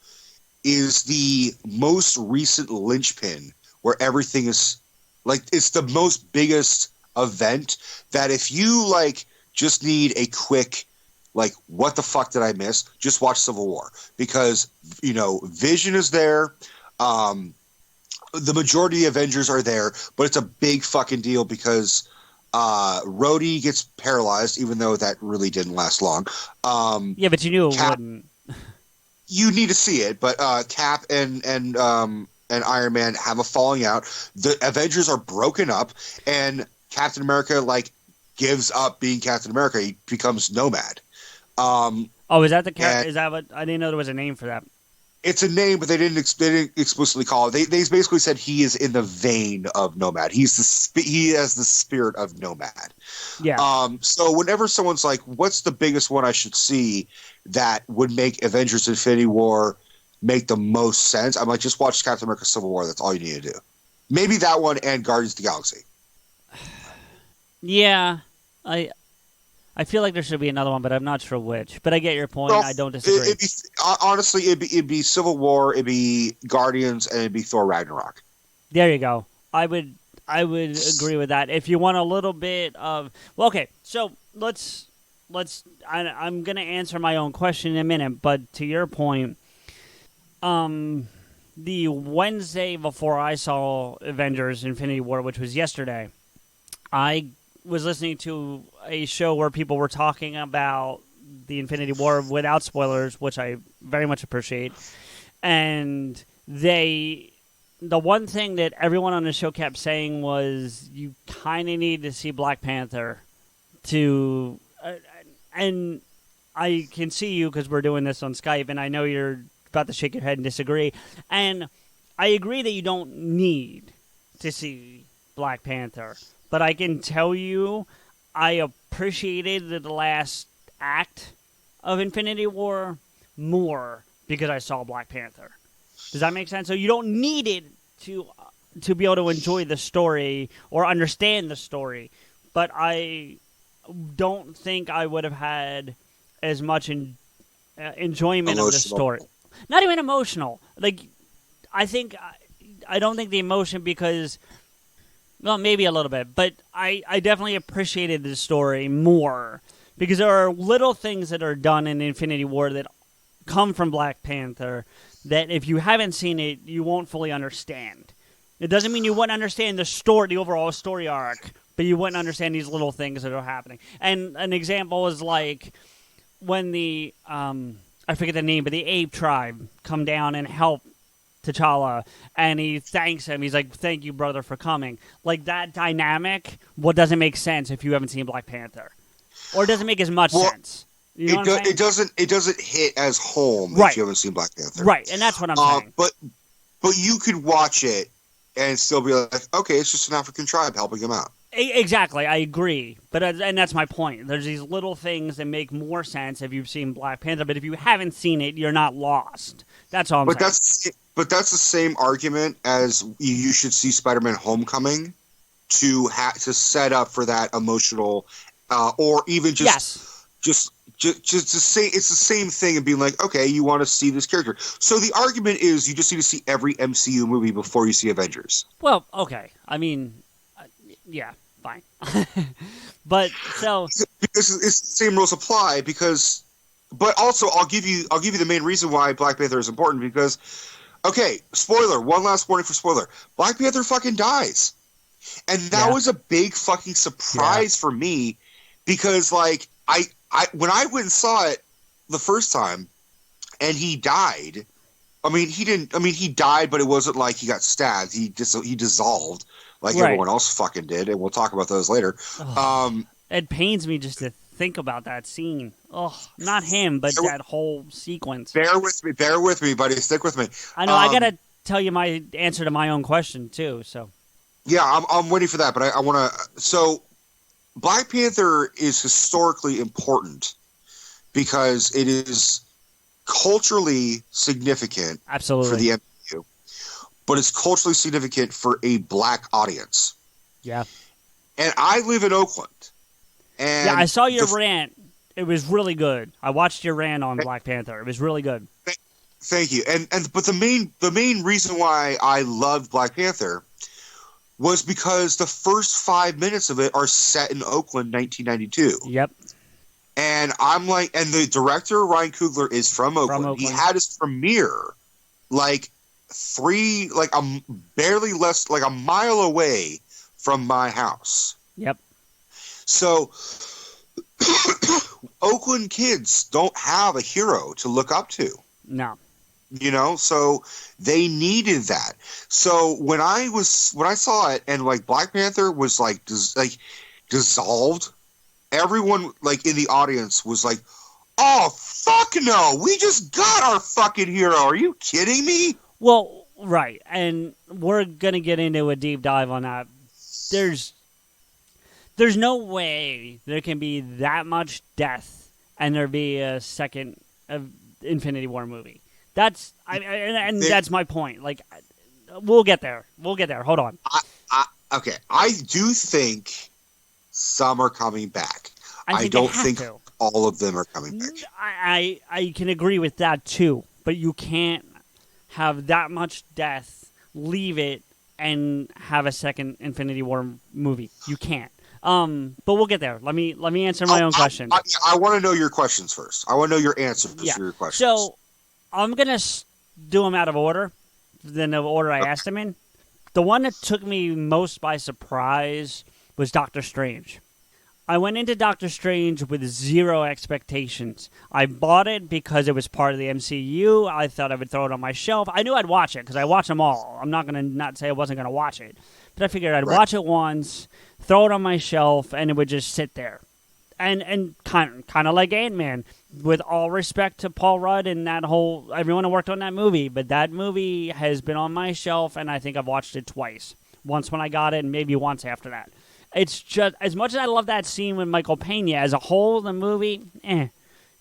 is the most recent linchpin where everything is like it's the most biggest event that if you like just need a quick like what the fuck did I miss? Just watch Civil War because Vision is there. The majority of Avengers are there, but it's a big fucking deal because Rhodey gets paralyzed, even though that really didn't last long. Yeah, but you knew it wouldn't. You need to see it, but Cap and Iron Man have a falling out. The Avengers are broken up, and Captain America gives up being Captain America. He becomes Nomad. Is that the character? Is that what? I didn't know there was a name for that. It's a name, but they didn't explicitly call it. They basically said he is in the vein of Nomad. He has the spirit of Nomad. Yeah. So whenever someone's like, "What's the biggest one I should see that would make Avengers: Infinity War make the most sense?" I'm like, just watch Captain America: Civil War. That's all you need to do. Maybe that one and Guardians of the Galaxy. Yeah, I feel like there should be another one, but I'm not sure which. But I get your point. Well, I don't disagree. Honestly, it'd be Civil War, it'd be Guardians, and it'd be Thor Ragnarok. There you go. I would agree with that. If you want a little bit of okay, so let's. I'm gonna answer my own question in a minute, but to your point, the Wednesday before I saw Avengers: Infinity War, which was yesterday, I was listening to a show where people were talking about the Infinity War without spoilers, which I very much appreciate. And the one thing that everyone on the show kept saying was you kind of need to see Black Panther to... and I can see you because we're doing this on Skype, and I know you're about to shake your head and disagree. And I agree that you don't need to see Black Panther. But I can tell you, I appreciated the last act of Infinity War more because I saw Black Panther. Does that make sense? So you don't need it to be able to enjoy the story or understand the story. But I don't think I would have had as much enjoyment of the story. Not even emotional. I don't think the emotion because... Well, maybe a little bit, but I definitely appreciated the story more because there are little things that are done in Infinity War that come from Black Panther that if you haven't seen it, you won't fully understand. It doesn't mean you wouldn't understand the story, the overall story arc, but you wouldn't understand these little things that are happening. And an example is like when the, I forget the name, but the ape tribe come down and help T'Challa, and he thanks him. He's like, "Thank you, brother, for coming." Like that dynamic, what doesn't make sense if you haven't seen Black Panther, or it doesn't make as much sense. You know it doesn't hit as home if you haven't seen Black Panther, right? And that's what I'm saying. But you could watch it and still be like, okay, it's just an African tribe helping him out. Exactly, I agree. And that's my point. There's these little things that make more sense if you've seen Black Panther, but if you haven't seen it, you're not lost. That's all I'm saying. That's the same argument as you should see Spider-Man: Homecoming to set up for that emotional, or even just to say it's the same thing and being like, okay, you want to see this character. So the argument is you just need to see every MCU movie before you see Avengers. Well, okay. I mean, yeah, fine. But so because it's the same rules apply but also I'll give you the main reason why Black Panther is important because Okay, spoiler. One last warning for spoiler. Black Panther fucking dies. And that was a big fucking surprise for me because, like, I when I went and saw it the first time and he died, he died, but it wasn't like he got stabbed. He dissolved like everyone else fucking did, and we'll talk about those later. It pains me just to think about that scene. Oh, not him, but that whole sequence. Bear with me, buddy. Stick with me. I know. I gotta tell you my answer to my own question too. So. Yeah, I'm waiting for that, but I want to. So, Black Panther is historically important because it is culturally significant for the MCU, but it's culturally significant for a black audience. Yeah. And I live in Oakland. And I saw your rant. It was really good. I watched your rant on Black Panther. It was really good. Thank you. But the main reason why I loved Black Panther was because the first 5 minutes of it are set in Oakland, 1992. Yep. And I'm like, and the director, Ryan Coogler, is from Oakland. He had his premiere barely less, like a mile away from my house. Yep. So Oakland kids don't have a hero to look up to. No. You know, so they needed that. So when I saw it and like Black Panther was like dissolved, everyone like in the audience was like, "Oh fuck no, we just got our fucking hero. Are you kidding me?" Well, right. And we're going to get into a deep dive on that. There's no way there can be that much death and there be a second Infinity War movie. That's that's my point. Like, we'll get there. Hold on. Okay. I do think some are coming back. I don't think all of them are coming back. I can agree with that too. But you can't have that much death, leave it, and have a second Infinity War movie. You can't. But we'll get there. Let me answer my own question. I want to know your questions first. I want to know your answers to your questions. So I'm going to do them out of order than the order I asked them in. The one that took me most by surprise was Doctor Strange. I went into Doctor Strange with zero expectations. I bought it because it was part of the MCU. I thought I would throw it on my shelf. I knew I'd watch it because I watch them all. I'm not going to not say I wasn't going to watch it. But I figured I'd watch it once, throw it on my shelf, and it would just sit there. And kind of like Ant-Man, with all respect to Paul Rudd and everyone who worked on that movie, but that movie has been on my shelf, and I think I've watched it twice. Once when I got it, and maybe once after that. It's just, as much as I love that scene with Michael Pena, as a whole, the movie,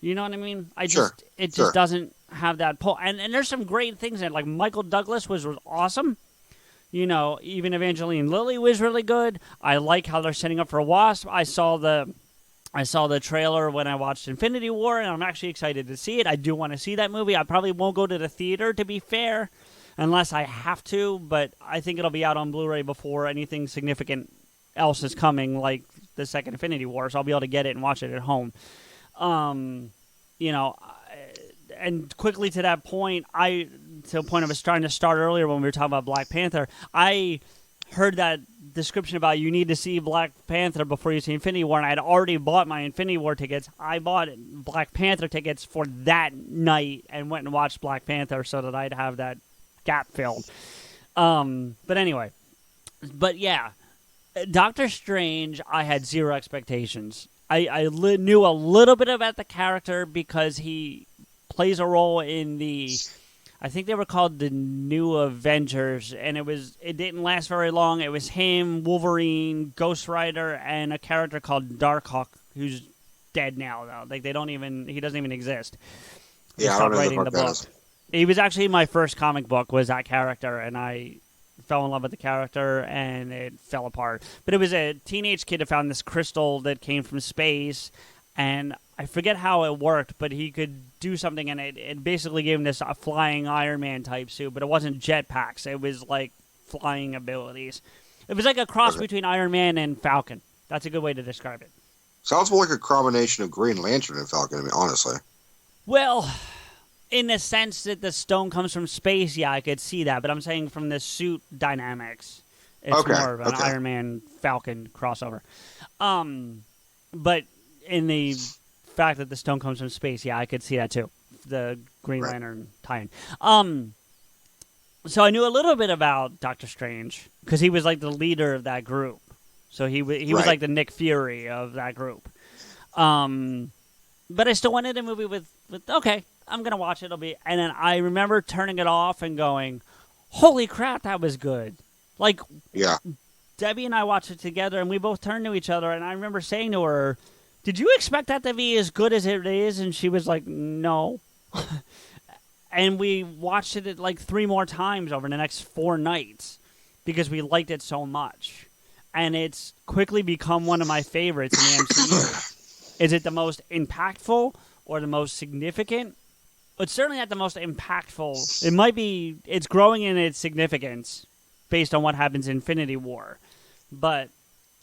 you know what I mean? It just doesn't have that pull. And there's some great things in it, like Michael Douglas was awesome. You know, even Evangeline Lilly was really good. I like how they're setting up for Wasp. I saw the trailer when I watched Infinity War, and I'm actually excited to see it. I do want to see that movie. I probably won't go to the theater, to be fair, unless I have to, but I think it'll be out on Blu-ray before anything significant else is coming, like the second Infinity War, so I'll be able to get it and watch it at home. You know, and quickly to that point, to the point I was trying to start earlier when we were talking about Black Panther, I heard that description about you need to see Black Panther before you see Infinity War, and I had already bought my Infinity War tickets. I bought Black Panther tickets for that night and went and watched Black Panther so that I'd have that gap filled. But anyway, yeah, Doctor Strange, I had zero expectations. I knew a little bit about the character because he plays a role in I think they were called the New Avengers, and it didn't last very long. It was him, Wolverine, Ghost Rider, and a character called Darkhawk, who's dead now, though. Like, he doesn't even exist. Yeah, I don't know writing the book. He was actually my first comic book, was that character, and I fell in love with the character, and it fell apart. But it was a teenage kid that found this crystal that came from space, and I forget how it worked, but he could do something, and it basically gave him this flying Iron Man type suit, but it wasn't jetpacks. It was like flying abilities. It was like a cross between Iron Man and Falcon. That's a good way to describe it. Sounds more like a combination of Green Lantern and Falcon, I mean, honestly. Well, In the sense that the stone comes from space, yeah, I could see that. But I'm saying from the suit dynamics, it's more of an Iron Man Falcon crossover. But in the fact that the stone comes from space, yeah, I could see that too. The Green Lantern tie-in. So I knew a little bit about Doctor Strange because he was like the leader of that group. So he was like the Nick Fury of that group. But I still wanted a movie with okay, I'm gonna watch it. And then I remember turning it off and going, "Holy crap, that was good!" Like, Debbie and I watched it together, and we both turned to each other. And I remember saying to her, "Did you expect that to be as good as it is?" And she was like, "No." And we watched it like 3 more times over the next 4 nights because we liked it so much. And it's quickly become one of my favorites in the MCU. Is it the most impactful or the most significant? It's certainly not the most impactful. It might be. It's growing in its significance based on what happens in Infinity War. But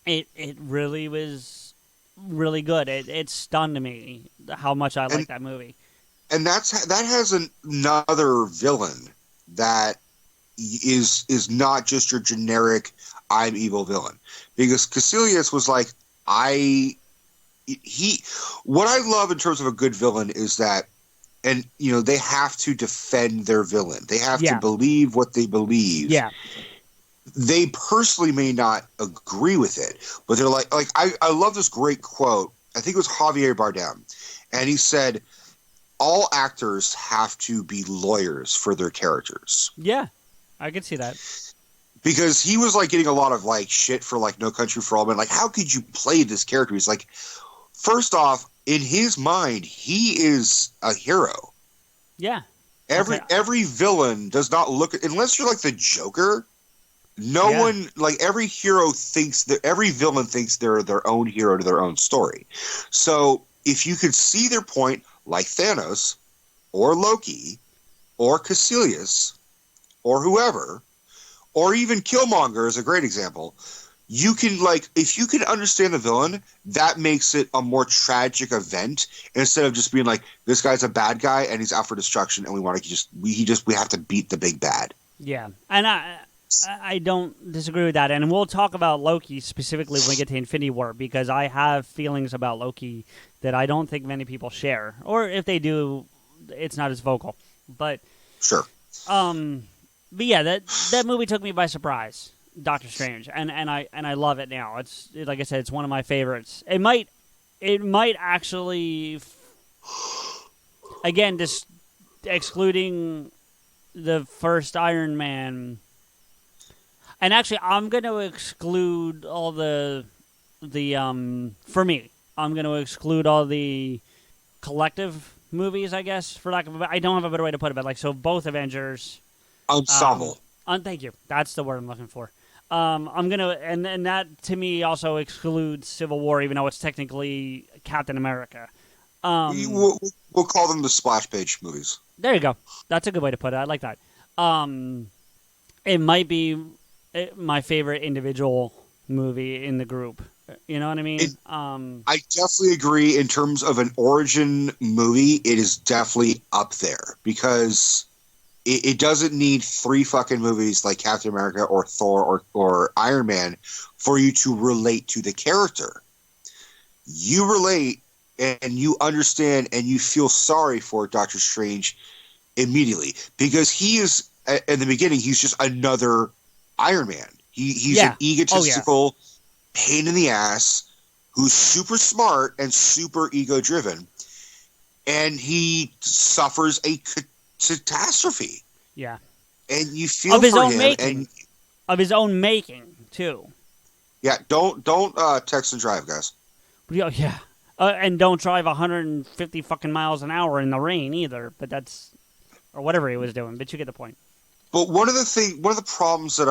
it really was really good. It stunned me how much I liked that movie. And that has another villain that is not just your generic I'm evil villain, because Caecilius was like what I love in terms of a good villain is that, and they have to defend their villain. They have to believe what they believe. Yeah. They personally may not agree with it, but they're like I love this great quote. I think it was Javier Bardem, and he said, all actors have to be lawyers for their characters. Yeah, I could see that. Because he was like getting a lot of like shit for like No Country for Old Men. Like, how could you play this character? He's like, first off, in his mind, he is a hero. Yeah. Every villain does not look, unless you're like the Joker. No one, like every villain thinks they're their own hero to their own story. So if you could see their point, like Thanos, or Loki, or Caecilius, or whoever, or even Killmonger is a great example. You can, if you can understand the villain, that makes it a more tragic event instead of just being like, this guy's a bad guy and he's out for destruction and we have to beat the big bad. Yeah, and I don't disagree with that. And we'll talk about Loki specifically when we get to Infinity War, because I have feelings about Loki that I don't think many people share. Or if they do, it's not as vocal. But sure. But yeah, that movie took me by surprise, Doctor Strange, and I love it now. It's like I said, it's one of my favorites. It might actually, again, just excluding the first Iron Man. And actually, I'm going to exclude all the for me, I'm going to exclude all the collective movies, I guess, for lack of I don't have a better way to put it, but so both Avengers. Ensemble. Thank you. That's the word I'm looking for. I'm going to, and that to me also excludes Civil War, even though it's technically Captain America. We'll call them the splash page movies. There you go. That's a good way to put it. I like that. It might be my favorite individual movie in the group. You know what I mean? I definitely agree. In terms of an origin movie, it is definitely up there, because it doesn't need 3 fucking movies like Captain America or Thor or Iron Man for you to relate to the character. You relate and you understand and you feel sorry for Doctor Strange immediately, because he is, in the beginning, he's just another Iron Man. He's an egotistical pain in the ass who's super smart and super ego-driven, and he suffers a catastrophe. Yeah. And you feel of his own making. Of his own making, too. Yeah, don't text and drive, guys. Yeah. And don't drive 150 fucking miles an hour in the rain either, but that's, or whatever he was doing, but you get the point. But one of the problems that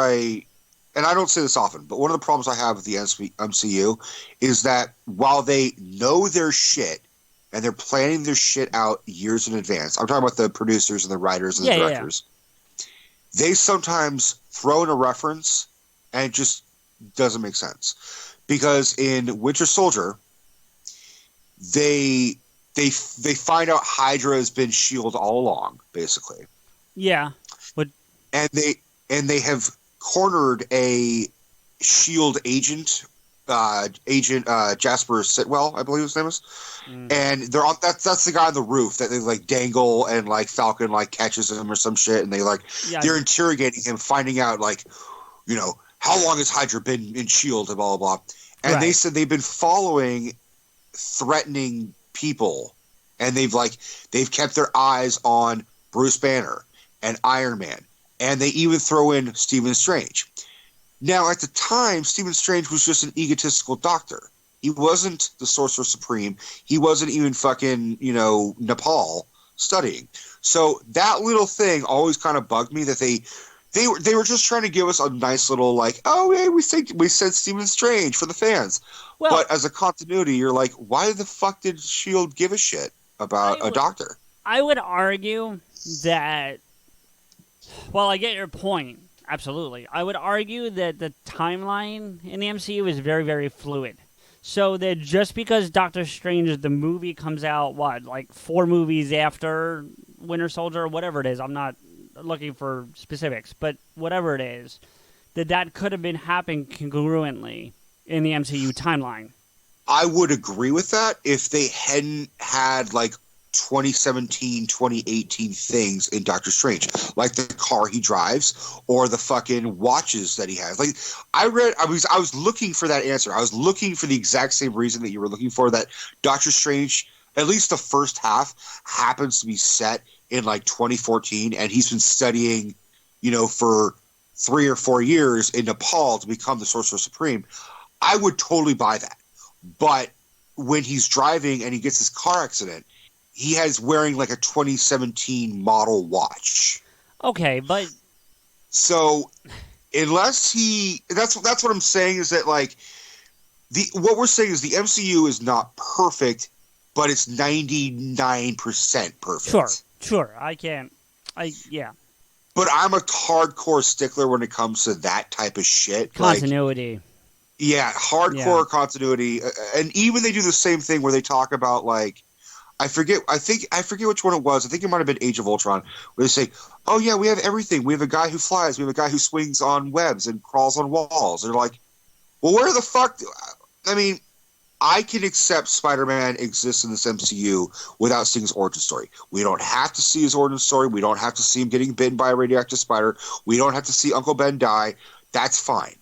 and I don't say this often, but one of the problems I have with the MCU is that while they know their shit and they're planning their shit out years in advance, I'm talking about the producers and the writers and the directors, they sometimes throw in a reference and it just doesn't make sense. Because in Winter Soldier, they they find out Hydra has been S.H.I.E.L.D. all along, basically. Yeah, but and they have cornered a S.H.I.E.L.D. agent. Jasper Sitwell, I believe his name is, and they're on. That's the guy on the roof that they like dangle, and like Falcon like catches him or some shit, and they're interrogating him, finding out like, how long has Hydra been in S.H.I.E.L.D. and blah blah blah, and they said they've been following threatening people, and they've kept their eyes on Bruce Banner and Iron Man, and they even throw in Stephen Strange. Now, at the time, Stephen Strange was just an egotistical doctor. He wasn't the Sorcerer Supreme. He wasn't even fucking, Nepal studying. So that little thing always kind of bugged me that they were just trying to give us a nice little like, oh, hey, we said Stephen Strange for the fans. Well, but as a continuity, you're like, why the fuck did S.H.I.E.L.D. give a shit about a doctor? I would argue that, well, I get your point. Absolutely. I would argue that the timeline in the MCU is very, very fluid. So that just because Doctor Strange, the movie comes out, like 4 movies after Winter Soldier or whatever it is, I'm not looking for specifics, but whatever it is, that could have been happening congruently in the MCU timeline. I would agree with that if they hadn't had, like, 2017, 2018 things in Doctor Strange, like the car he drives or the fucking watches that he has. Like I was looking for that answer. I was looking for the exact same reason that you were looking for, that Doctor Strange, at least the first half, happens to be set in like 2014, and he's been studying, for 3 or 4 years in Nepal to become the Sorcerer Supreme. I would totally buy that. But when he's driving and he gets his car accident, he has wearing like a 2017 model watch. Okay, but so unless that's what I'm saying, is that like what we're saying is the MCU is not perfect, but it's 99% perfect. Sure. Yeah. But I'm a hardcore stickler when it comes to that type of shit. Continuity. Hardcore continuity, and even they do the same thing where they talk about like, I forget which one it was. I think it might have been Age of Ultron, where they say, oh yeah, we have everything. We have a guy who flies. We have a guy who swings on webs and crawls on walls. And they're like, well, where the fuck? I mean, I can accept Spider-Man exists in this MCU without seeing his origin story. We don't have to see his origin story. We don't have to see him getting bitten by a radioactive spider. We don't have to see Uncle Ben die. That's fine.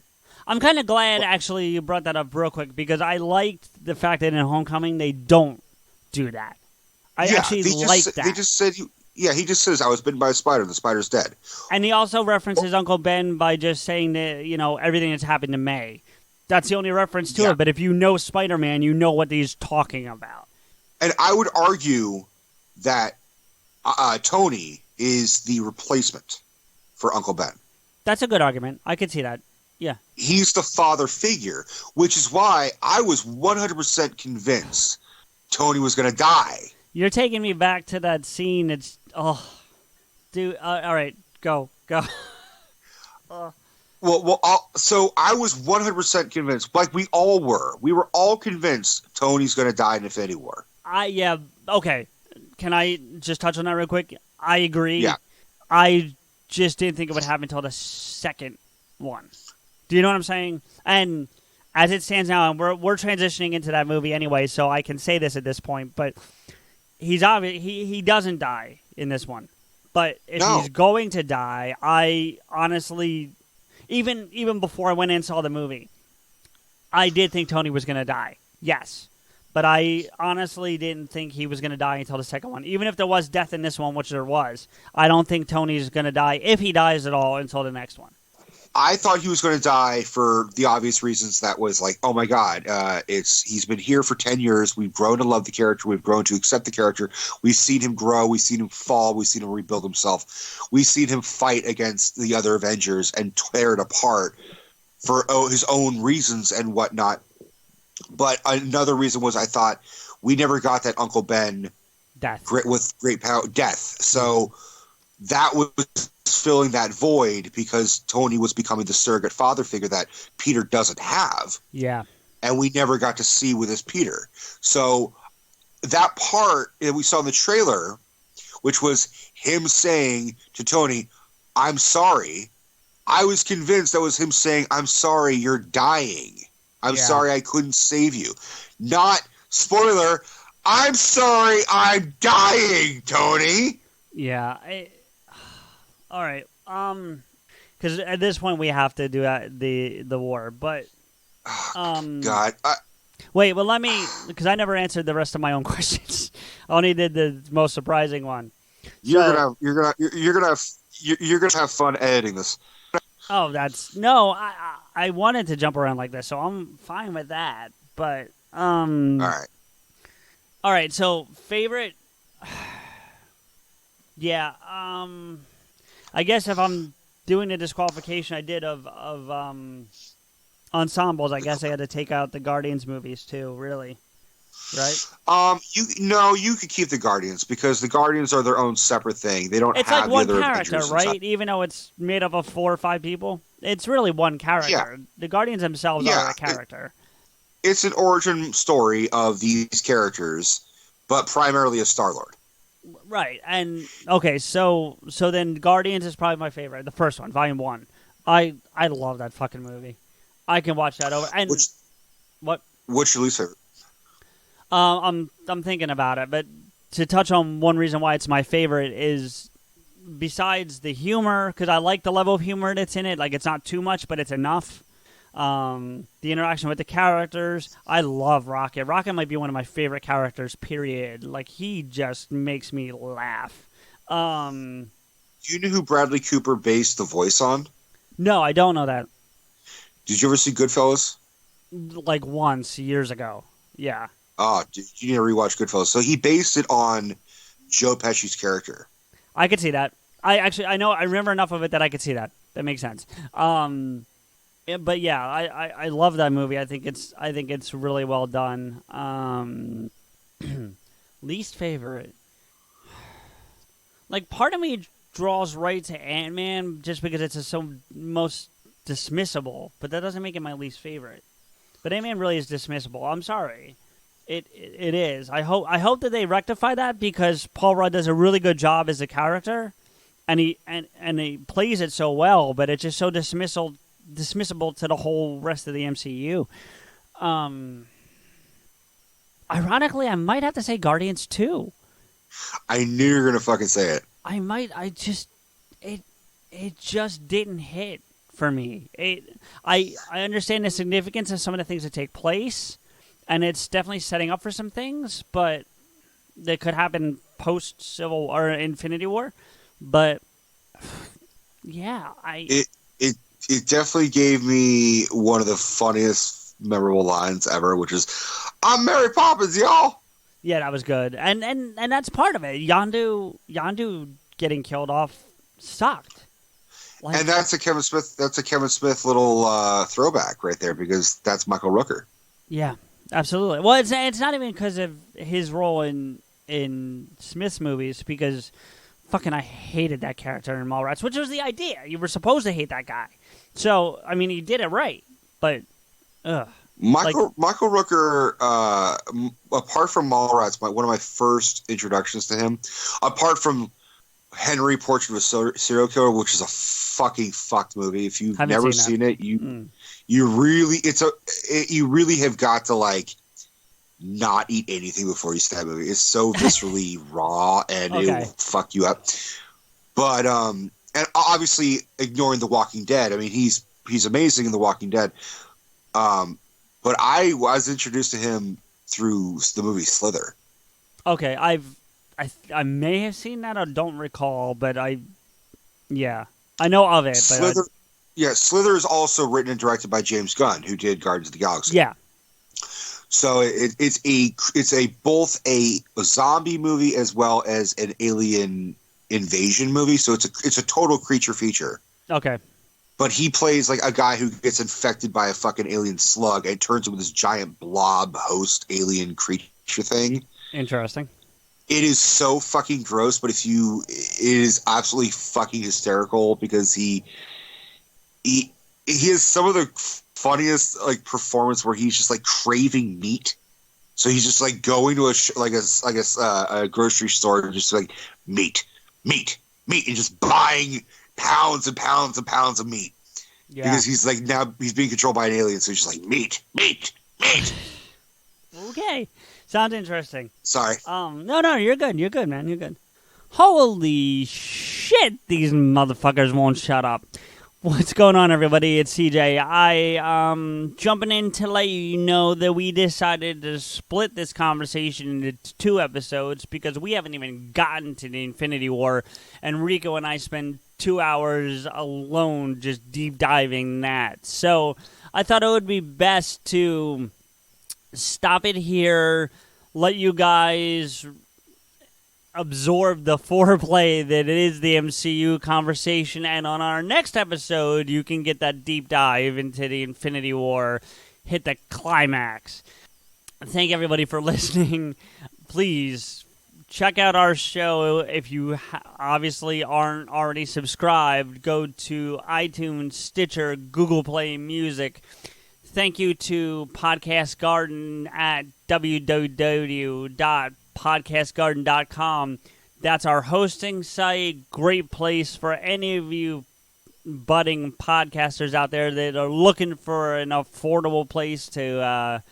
I'm kind of glad, actually, you brought that up real quick, because I liked the fact that in Homecoming they don't do that. I actually like that. They just said, he just says, I was bitten by a spider, and the spider's dead. And he also references Uncle Ben by just saying that, everything that's happened to May. That's the only reference to it, but if you know Spider-Man, you know what he's talking about. And I would argue that Tony is the replacement for Uncle Ben. That's a good argument. I could see that. Yeah. He's the father figure, which is why I was 100% convinced Tony was going to die. You're taking me back to that scene. It's, dude. All right, go. So I was 100% convinced, like we all were. We were all convinced Tony's going to die in Infinity War. Okay. Can I just touch on that real quick? I agree. Yeah. I just didn't think it would happen until the second one. Do you know what I'm saying? And as it stands now, and we're transitioning into that movie anyway, so I can say this at this point, but he's obvious he doesn't die in this one. But if he's going to die, I honestly, even before I went in and saw the movie, I did think Tony was going to die. Yes. But I honestly didn't think he was going to die until the second one. Even if there was death in this one, which there was, I don't think Tony's going to die, if he dies at all, until the next one. I thought he was going to die for the obvious reasons. That was like, oh my God, he's been here for 10 years. We've grown to love the character. We've grown to accept the character. We've seen him grow. We've seen him fall. We've seen him rebuild himself. We've seen him fight against the other Avengers and tear it apart for his own reasons and whatnot. But another reason was I thought we never got that Uncle Ben death with great power death. So that was filling that void because Tony was becoming the surrogate father figure that Peter doesn't have. Yeah. And we never got to see with his Peter. So that part that we saw in the trailer, which was him saying to Tony, "I'm sorry," I was convinced that was him saying, "I'm sorry, you're dying. I'm sorry I couldn't save you." Not, spoiler, "I'm sorry, I'm dying, Tony." Yeah. All right. Because at this point we have to do the war, but God. Wait, well, let me, because I never answered the rest of my own questions. I only did the most surprising one. You're gonna have fun editing this. Oh, I wanted to jump around like this, so I'm fine with that. But all right. So favorite, yeah. I guess if I'm doing the disqualification I did of ensembles, I guess I had to take out the Guardians movies too. Really, right? You could keep the Guardians because the Guardians are their own separate thing. They don't. It's have like one the other character, Avengers right? Even though it's made up of 4 or 5 people, it's really one character. Yeah. The Guardians themselves are a character. It's an origin story of these characters, but primarily a Star-Lord. Right, and okay, so then Guardians is probably my favorite, the first one, Volume 1. I love that fucking movie. I can watch that over. And what's your least favorite? I'm thinking about it, but to touch on one reason why it's my favorite is besides the humor, because I like the level of humor that's in it. Like, it's not too much, but it's enough. The interaction with the characters. I love Rocket. Rocket might be one of my favorite characters, period. Like, he just makes me laugh. Do you know who Bradley Cooper based the voice on? No, I don't know that. Did you ever see Goodfellas? Like once, years ago. Yeah. Oh, you need to rewatch Goodfellas. So he based it on Joe Pesci's character. I could see that. I remember enough of it that I could see that. That makes sense. But yeah, I love that movie. I think it's really well done. Least favorite. Like, part of me draws right to Ant-Man just because it's so most dismissible, but that doesn't make it my least favorite. But Ant-Man really is dismissible. I'm sorry. It is. I hope that they rectify that because Paul Rudd does a really good job as a character, and he plays it so well, but it's just so dismissible to the whole rest of the MCU. Ironically, I might have to say Guardians 2. I knew you were gonna fucking say it. It just didn't hit for me. I understand the significance of some of the things that take place, and it's definitely setting up for some things, but that could happen post Civil or Infinity War. But yeah, it definitely gave me one of the funniest memorable lines ever, which is, "I'm Mary Poppins, y'all." Yeah, that was good, and that's part of it. Yondu getting killed off sucked. Like, and that's a Kevin Smith little throwback right there because that's Michael Rooker. Yeah, absolutely. Well, it's not even because of his role in Smith's movies, because fucking I hated that character in Mallrats, which was the idea. You were supposed to hate that guy. So, I mean, he did it right, but Michael Rooker, apart from Mallrats, one of my first introductions to him, apart from Henry Portrait of a Serial Killer, which is a fucking fucked movie. If you've never seen it, you really have got to like not eat anything before you see that movie. It's so viscerally raw and it will fuck you up. But and obviously ignoring The Walking Dead. I mean, he's amazing in The Walking Dead. But I was introduced to him through the movie Slither. Okay, I may have seen that, or don't recall, but I know of it. Slither, Slither is also written and directed by James Gunn, who did Guardians of the Galaxy. Yeah. So it's both a zombie movie as well as an alien invasion movie. So it's a total creature feature. Okay. But he plays like a guy who gets infected by a fucking alien slug and turns into this giant blob host alien creature thing. Interesting. It is so fucking gross, but it is absolutely fucking hysterical because he has some of the funniest like performance where he's just like craving meat So he's just like going to a grocery store and just like meat, and just buying pounds and pounds and pounds of meat. Yeah. Because he's like now he's being controlled by an alien, so he's just like meat. Okay, sounds interesting. Sorry. No, you're good, man, you're good. Holy shit, these motherfuckers won't shut up. What's going on, everybody? It's CJ. I jumping in to let you know that we decided to split this conversation into 2 episodes because we haven't even gotten to the Infinity War, and Rico and I spend 2 hours alone just deep diving that. So I thought it would be best to stop it here, let you guys absorb the foreplay that is the MCU conversation, and on our next episode you can get that deep dive into the Infinity War, hit the climax. Thank everybody for listening. Please check out our show. If you obviously aren't already subscribed, go to iTunes, Stitcher, Google Play Music. Thank you to Podcast Garden at www.podcastgarden.com. That's our hosting site. Great place for any of you budding podcasters out there that are looking for an affordable place to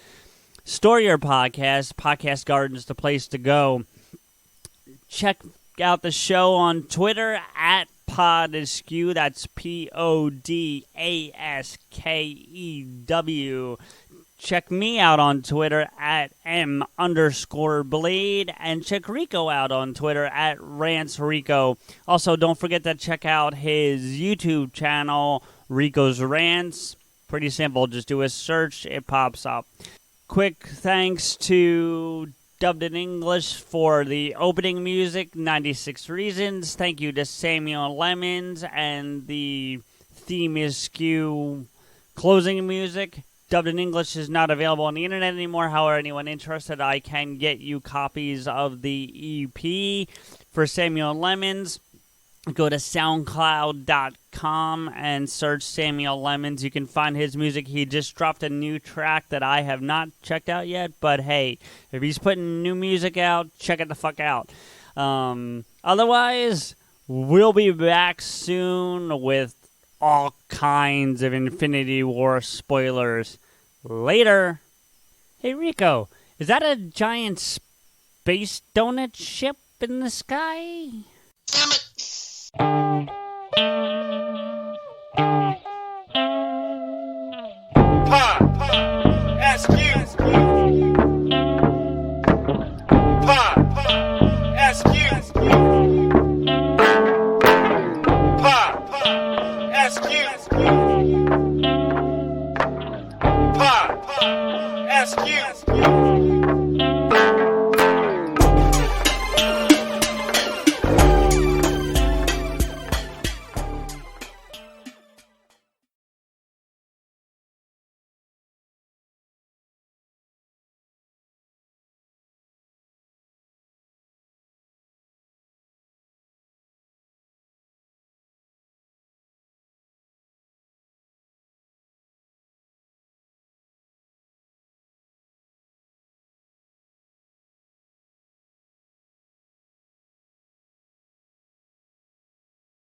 store your podcast. Podcast Garden is the place to go. Check out the show on Twitter at PodAskew. That's PodAskew. Check me out on Twitter at M_Blade, and check Rico out on Twitter at RantsRico. Also, don't forget to check out his YouTube channel, Rico's Rants. Pretty simple. Just do a search. It pops up. Quick thanks to Dubbed in English for the opening music, 96 Reasons. Thank you to Samuel Lemons, and the theme is Skew closing music. Dubbed in English is not available on the internet anymore. However, anyone interested, I can get you copies of the EP for Samuel Lemons. Go to SoundCloud.com and search Samuel Lemons. You can find his music. He just dropped a new track that I have not checked out yet. But hey, if he's putting new music out, check it the fuck out. Otherwise, we'll be back soon with all kinds of Infinity War spoilers. Later. Hey, Rico, is that a giant space donut ship in the sky? Damn it!